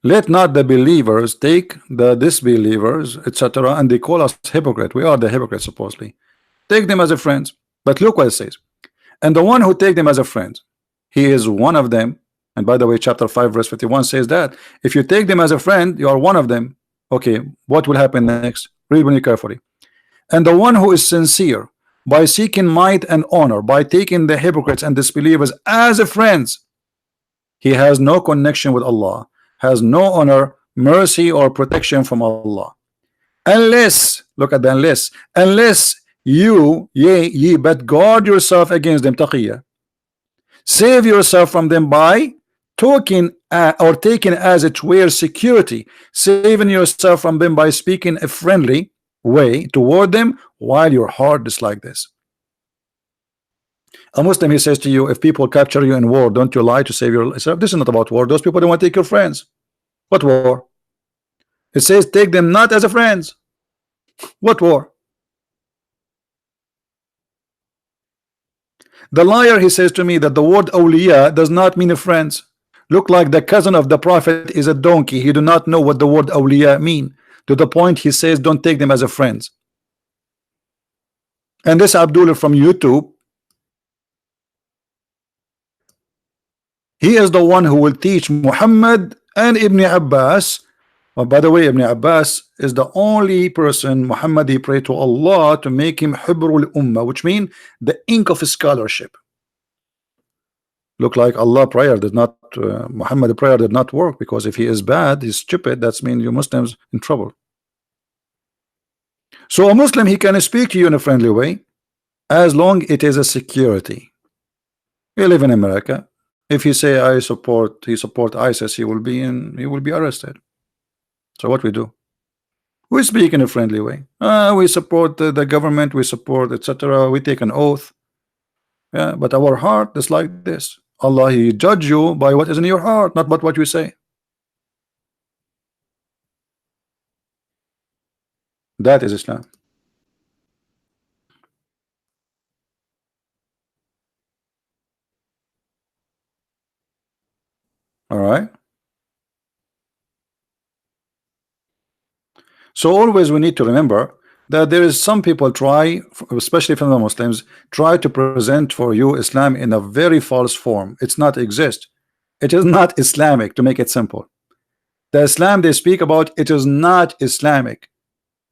Let not the believers take the disbelievers, etc., and they call us hypocrite. We are the hypocrites supposedly. Take them as a friends. But look what it says. And the one who take them as a friend, he is one of them. And by the way, chapter 5 verse 51 says that if you take them as a friend, you are one of them. Okay, what will happen next? Read with me carefully. And the one who is sincere by seeking might and honor, by taking the hypocrites and disbelievers as a friends, he has no connection with Allah, has no honor, mercy, or protection from Allah. Unless, look at the unless you, ye but guard yourself against them, taqiyya. Save yourself from them by talking or taking as it were security, saving yourself from them by speaking a friendly way toward them while your heart is like this. A Muslim, he says to you, if people capture you in war, don't you lie to save yourself? This is not about war. Those people don't want to take your friends. What war? It says take them not as a friends. What war? The liar, he says to me that the word awliya does not mean friends. Look like the cousin of the Prophet is a donkey. He do not know what the word awliya mean. To the point he says don't take them as a friends. And this Abdullah from YouTube, he is the one who will teach Muhammad and Ibn Abbas. Well, by the way, Ibn Abbas is the only person Muhammad he prayed to Allah to make him Hibrul Ummah, which means the ink of scholarship. Look like Allah prayer did not, Muhammad prayer did not work, because if he is bad, he's stupid, that means you Muslims in trouble. So a Muslim, he can speak to you in a friendly way as long it is a security. We live in America. If he say he support ISIS, he will be arrested. So what we do? We speak in a friendly way. We support the government, we support, etc. We take an oath. Yeah, but our heart is like this. Allah, he judge you by what is in your heart, not by what you say. That is Islam. All right. So always we need to remember that there is some people try, especially from the Muslims, try to present for you Islam in a very false form. It's not exist. It is not Islamic, to make it simple. The Islam they speak about, it is not Islamic.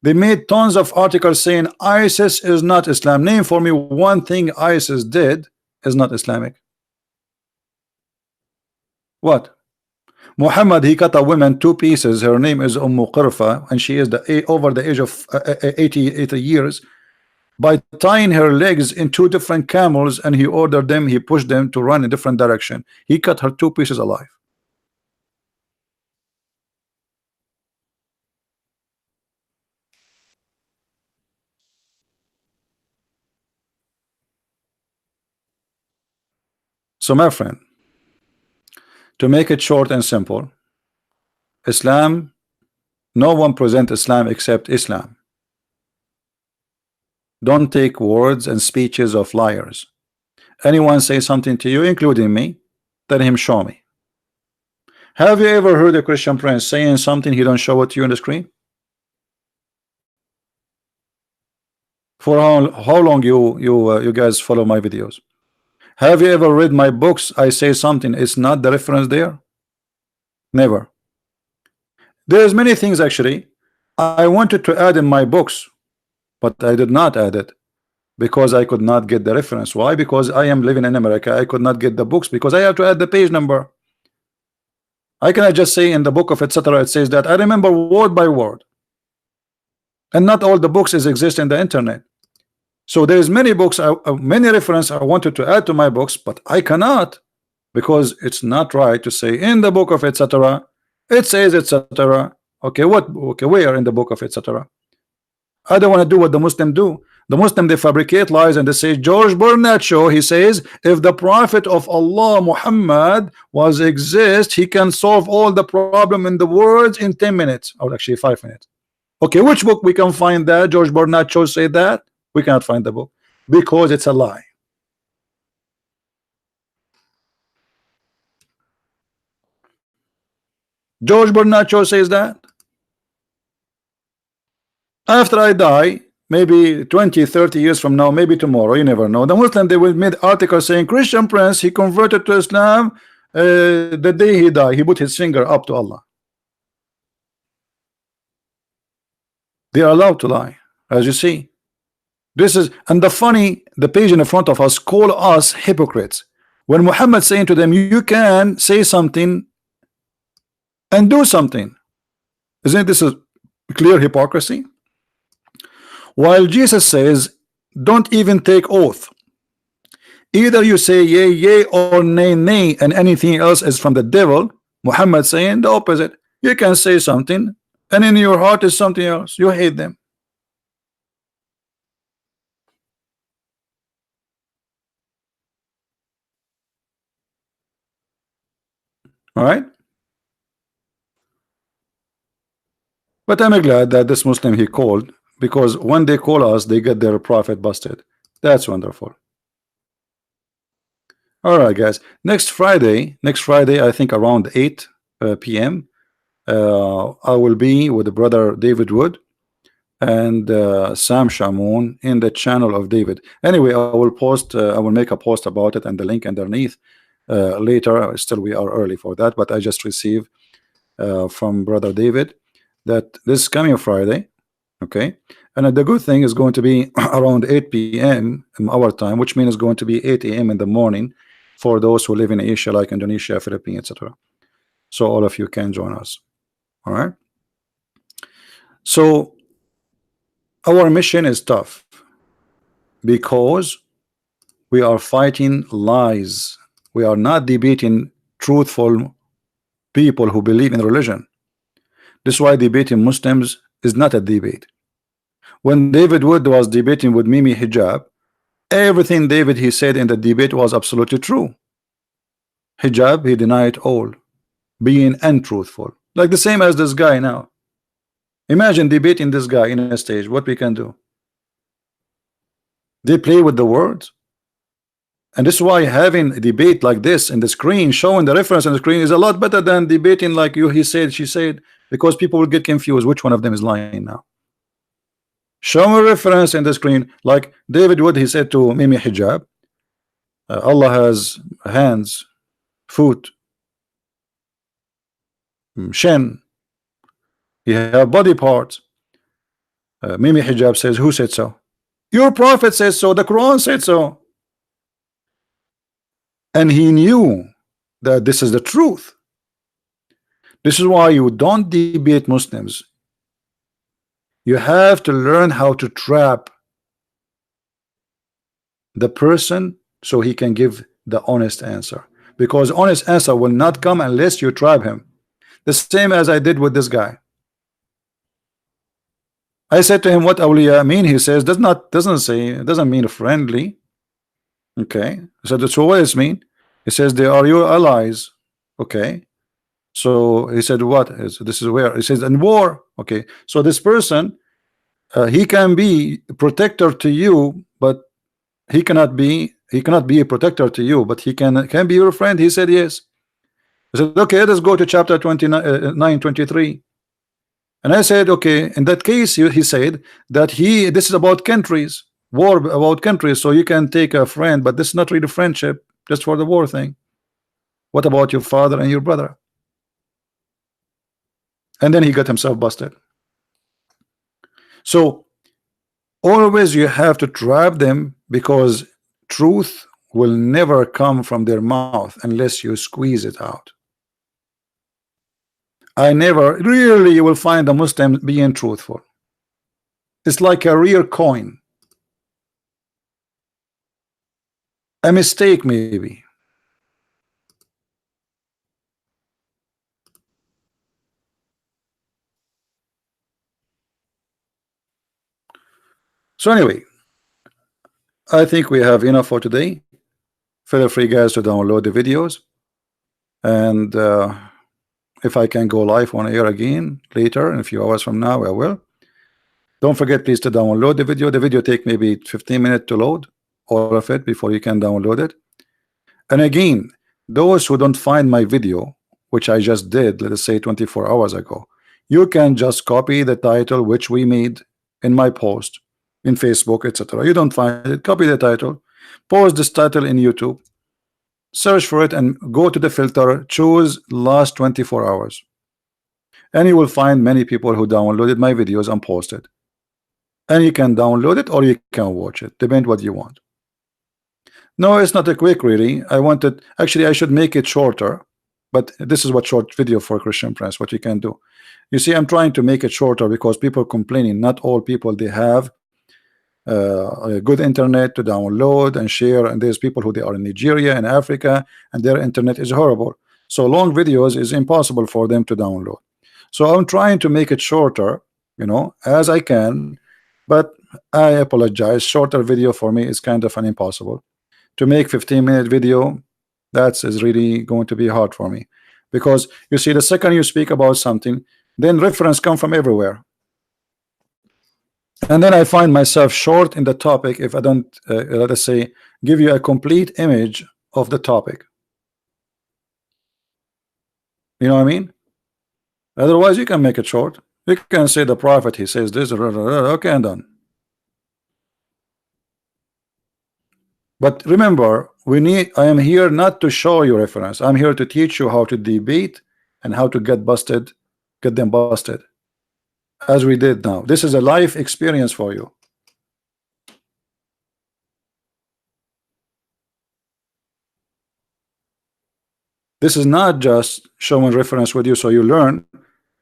They made tons of articles saying ISIS is not Islam. Name for me one thing ISIS did is not Islamic. What? Muhammad, he cut a woman 2 pieces. Her name is Qurfa, and she is over the age of 80 years, by tying her legs in 2 different camels, and he ordered them, he pushed them to run in different direction. He cut her 2 pieces alive. So my friend, to make it short and simple, Islam, no one present Islam except Islam. Don't take words and speeches of liars. Anyone say something to you, including me, let him show me. Have you ever heard a Christian prince saying something he don't show it to you on the screen? For how long you guys follow my videos? Have you ever read my books? I say something, it's not the reference there. Never. There's many things actually I wanted to add in my books, but I did not add it because I could not get the reference. Why? Because I am living in America. I could not get the books because I have to add the page number. I cannot just say in the book of etc. it says that. I remember word by word, and not all the books exist in the internet. So there's many books, many reference I wanted to add to my books, but I cannot because it's not right to say in the book of etc. it says etc. Okay, what? Okay, where in the book of etc. I don't want to do what the Muslim do. The Muslim, they fabricate lies and they say George Bernard Shaw, he says if the Prophet of Allah Muhammad was exist, he can solve all the problem in the world in 10 minutes, or actually 5 minutes. Okay, which book we can find that George Bernard Shaw say that? We cannot find the book because it's a lie. George Bernard Shaw says that. After I die, maybe 20-30 years from now, maybe tomorrow, you never know, the Muslim, they will make articles saying Christian prince, he converted to Islam the day he died, he put his finger up to Allah. They are allowed to lie, as you see. This is, and the page in the front of us call us hypocrites. When Muhammad saying to them, you can say something and do something. Isn't this a clear hypocrisy? While Jesus says, don't even take oath. Either you say yea, yea, or nay, nay, and anything else is from the devil. Muhammad saying the opposite. You can say something, and in your heart is something else. You hate them. All right. But I'm glad that this Muslim he called, because when they call us, they get their prophet busted. That's wonderful. All right, guys. Next Friday, I think around 8 p.m. I will be with the brother David Wood and Sam Shamoun in the channel of David. Anyway, I will post. I will make a post about it and the link underneath later. Still, we are early for that, but I just received from brother David that this coming Friday, okay, and the good thing is going to be around 8 p.m. in our time, which means it's going to be 8 a.m. in the morning for those who live in Asia, like Indonesia, Philippines, etc. So all of you can join us. All right. So our mission is tough because we are fighting lies. We are not debating truthful people who believe in religion. This is why debating Muslims is not a debate. When David Wood was debating with Mimi Hijab, everything David he said in the debate was absolutely true. Hijab, he denied all, being untruthful, like the same as this guy now. Imagine debating this guy in a stage, what we can do. They play with the words, And this is why having a debate like this in the screen, showing the reference on the screen, is a lot better than debating like you, he said, she said, because people will get confused which one of them is lying now. Show me a reference in the screen, like David Wood, he said to Mimi Hijab, Allah has hands, foot, shin, he have body parts. Mimi Hijab says, who said so? Your prophet says so, the Quran said so. And he knew that this is the truth. This is why you don't debate Muslims. You have to learn how to trap the person so he can give the honest answer, because honest answer will not come unless you trap him. The same as I did with this guy. I said to him, what awliya mean? He says, doesn't mean friendly. Okay, I said, so what does it mean? He says, they are your allies. Okay, so he said, what is this? Is where he says in war. Okay, so this person, he can be a protector to you, but he cannot be a protector to you, but he can be your friend. He said yes. I said, okay, let's go to chapter 29:23. And I said, okay, in that case, he said that this is about countries, war about countries, so you can take a friend, but this is not really friendship, just for the war thing. What about your father and your brother? And then he got himself busted. So always you have to trap them, because truth will never come from their mouth unless you squeeze it out. I never really, you will find a Muslim being truthful. It's like a rare coin. A mistake maybe. So anyway, I think we have enough for today. Feel free guys to download the videos, and if I can go live on air again later in a few hours from now, I will. Don't forget please to download the video. The video take maybe 15 minutes to load all of it before you can download it. And again, those who don't find my video, which I just did, let us say 24 hours ago, you can just copy the title which we made in my post in Facebook, etc. You don't find it, copy the title, post this title in YouTube, search for it, and go to the filter, choose last 24 hours, and you will find many people who downloaded my videos and posted. And you can download it or you can watch it, depend what you want. No, it's not a quick really. I wanted, actually I should make it shorter, but this is what short video for Christian Prince, what you can do. You see, I'm trying to make it shorter because people complaining, not all people they have a good internet to download and share, and there's people who they are in Nigeria and Africa and their internet is horrible, so long videos is impossible for them to download. So I'm trying to make it shorter, you know, as I can, but I apologize, shorter video for me is kind of an impossible. To make 15-minute video, that is really going to be hard for me, because you see, the second you speak about something, then reference come from everywhere. And then I find myself short in the topic if I don't, let us say, give you a complete image of the topic. You know what I mean? Otherwise, you can make it short. You can say the prophet, he says this, okay, and done. But remember, I am here not to show you reference. I'm here to teach you how to debate and how to get them busted. As we did now. This is a life experience for you. This is not just showing reference with you so you learn.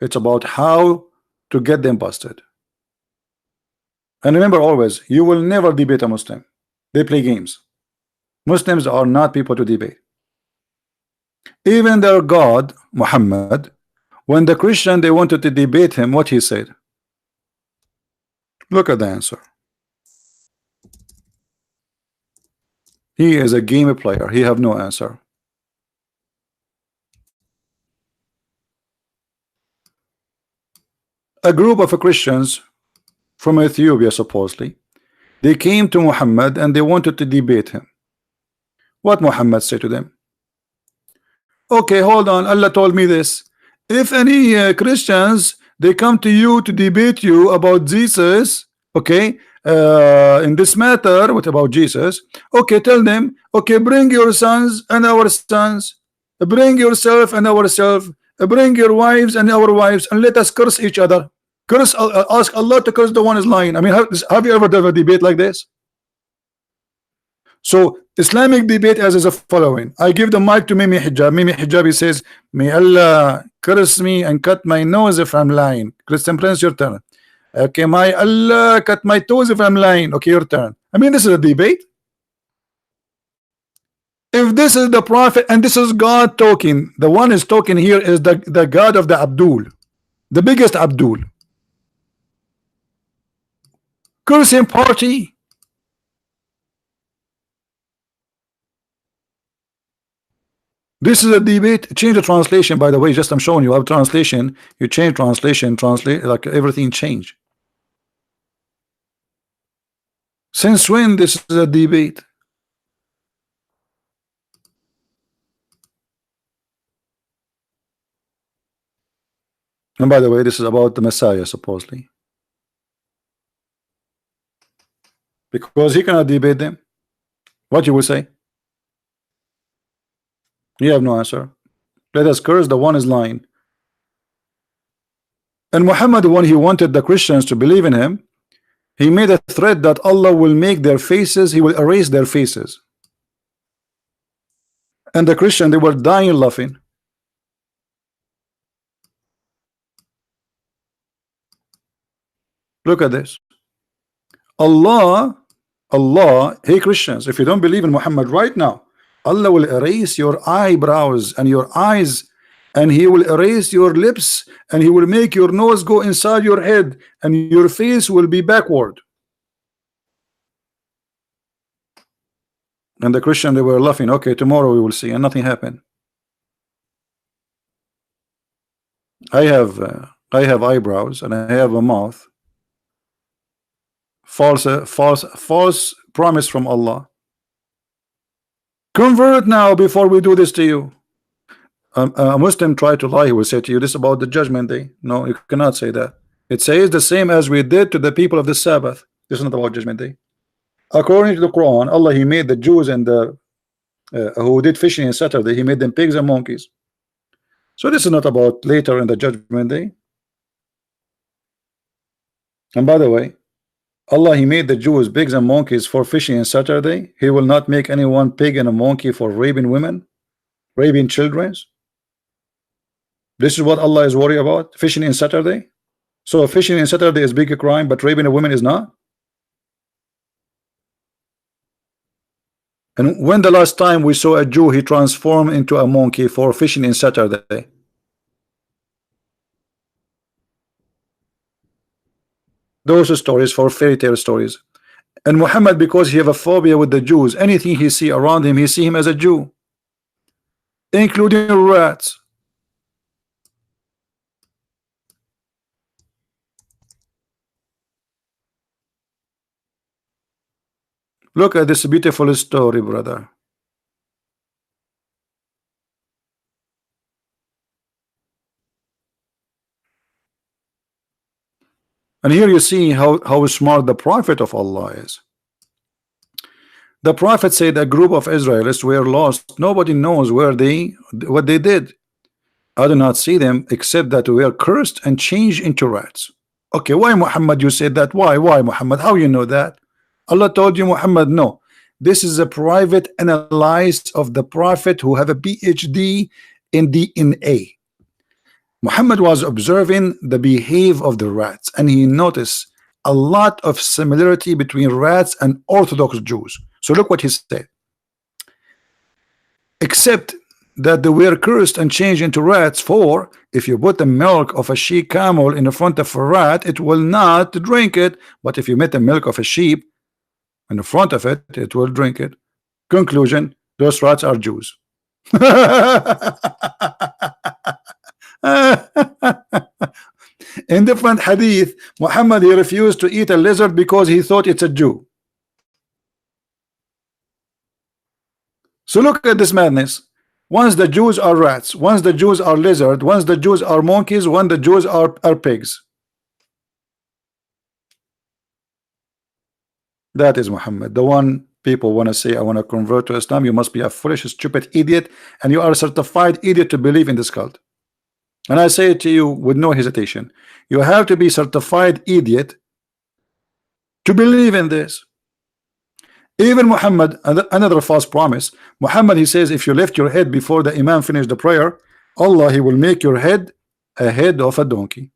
It's about how to get them busted. And remember always, you will never debate a Muslim. They play games. Muslims are not people to debate. Even their God, Muhammad, when the Christian they wanted to debate him, what he said? Look at the answer. He is a game player. He have no answer. A group of Christians from Ethiopia, supposedly, they came to Muhammad and they wanted to debate him. What Muhammad said to them? Okay, hold on. Allah told me this. If any Christians, they come to you to debate you about Jesus, okay, in this matter, what about Jesus? Okay, tell them, okay, bring your sons and our sons, bring yourself and ourselves, bring your wives and our wives, and let us curse each other. Curse, ask Allah to curse the one is lying. I mean, have you ever done a debate like this? So Islamic debate as is the following. I give the mic to Mimi Hijab. Mimi Hijab, he says, may Allah curse me and cut my nose if I'm lying. Christian Prince, your turn. Okay, my Allah cut my toes if I'm lying. Okay, your turn. I mean, this is a debate. If this is the Prophet and this is God talking, the one is talking here is the God of the Abdul, the biggest Abdul. Cursing party. This is a debate. Change the translation, by the way. Just I'm showing you. I have translation. You change translation, translate, like everything change. Since when this is a debate? And by the way, this is about the Messiah, supposedly. Because he cannot debate them. What you will say? You have no answer. Let us curse the one is lying. And Muhammad, when he wanted the Christians to believe in him, he made a threat that Allah will make their faces, he will erase their faces. And the Christian, they were dying laughing. Look at this. Allah, hey Christians, if you don't believe in Muhammad right now, Allah will erase your eyebrows and your eyes, and he will erase your lips, and he will make your nose go inside your head, and your face will be backward. And the Christian, they were laughing. Okay, tomorrow we will see, and nothing happened. I have eyebrows and I have a mouth. False promise from Allah. Convert now before we do this to you. A Muslim try to lie, he will say to you, this about the judgment day. No, you cannot say that. It says the same as we did to the people of the Sabbath. This is not about judgment day. According to the Quran, Allah, he made the Jews and the who did fishing on Saturday, he made them pigs and monkeys. So this is not about later in the judgment day. And by the way, Allah, he made the Jews pigs and monkeys for fishing on Saturday. He will not make anyone pig and a monkey for raping women, raping children. This is what Allah is worried about, fishing in Saturday. So fishing in Saturday is big a crime, but raping a woman is not. And when the last time we saw a Jew he transformed into a monkey for fishing in Saturday? Those stories for fairy tale stories. And Muhammad, because he have a phobia with the Jews, anything he see around him, he see him as a Jew, including rats. Look at this beautiful story, brother. And here you see how smart the prophet of Allah is. The prophet said a group of Israelites were lost. Nobody knows what they did. I do not see them except that we are cursed and changed into rats. Okay, why Muhammad you said that? Why Muhammad? How you know that? Allah told you, Muhammad, no. This is a private analysis of the prophet who have a PhD in DNA. Muhammad was observing the behavior of the rats, and he noticed a lot of similarity between rats and Orthodox Jews. So look what he said. Except that they were cursed and changed into rats, for if you put the milk of a she camel in the front of a rat, it will not drink it. But if you put the milk of a sheep in the front of it, it will drink it. Conclusion, those rats are Jews. In different hadith, Muhammad, he refused to eat a lizard because he thought it's a Jew. So look at this madness. Once the Jews are rats, once the Jews are lizard, once the Jews are monkeys, once the Jews are pigs. That is Muhammad. The one people want to say, I want to convert to Islam. You must be a foolish, stupid idiot, and you are a certified idiot to believe in this cult. And I say it to you with no hesitation. You have to be certified idiot to believe in this. Even Muhammad, another false promise. Muhammad, he says, if you lift your head before the Imam finish the prayer, Allah, he will make your head a head of a donkey.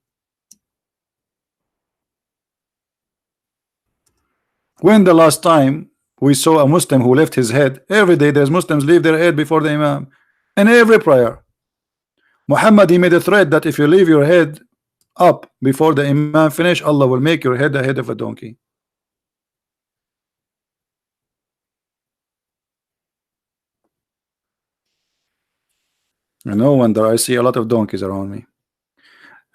When the last time we saw a Muslim who left his head? Every day there's Muslims leave their head before the Imam in every prayer. Muhammad, he made a threat that if you leave your head up before the Imam finish, Allah will make your head a head of a donkey. No wonder I see a lot of donkeys around me.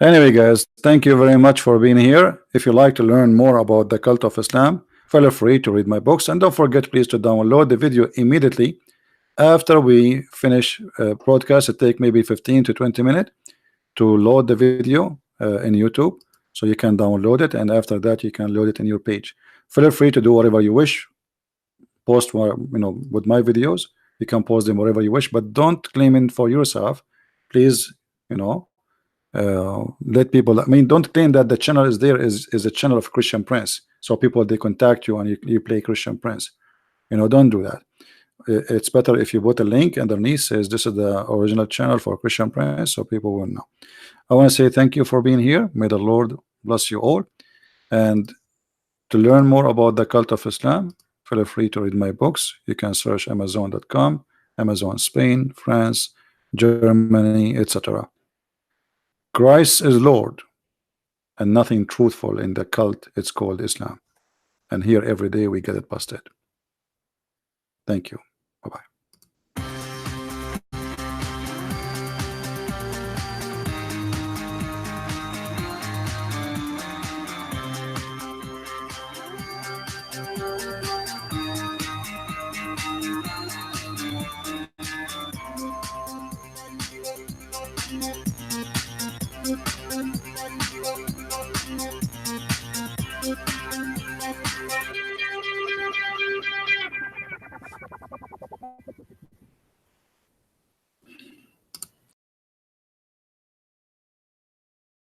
Anyway, guys, thank you very much for being here. If you like to learn more about the cult of Islam, feel free to read my books, and don't forget please to download the video immediately after we finish broadcast. It take maybe 15 to 20 minutes to load the video in YouTube, so you can download it, and after that you can load it in your page. Feel free to do whatever you wish, post more, with my videos. You can post them wherever you wish, but don't claim it for yourself, please. Let people, don't claim that the channel is there is a channel of Christian Prince, so people they contact you and you play Christian Prince. Don't do that. It's better if you put a link underneath says this is the original channel for Christian Prince, so people will know. I want to say thank you for being here. May the Lord bless you all, and to learn more about the cult of Islam, feel free to read my books. You can search Amazon.com, Amazon Spain, France, Germany, etc. Christ is Lord, and nothing truthful in the cult. It's called Islam, and here every day we get it busted. Thank you. Bye-bye.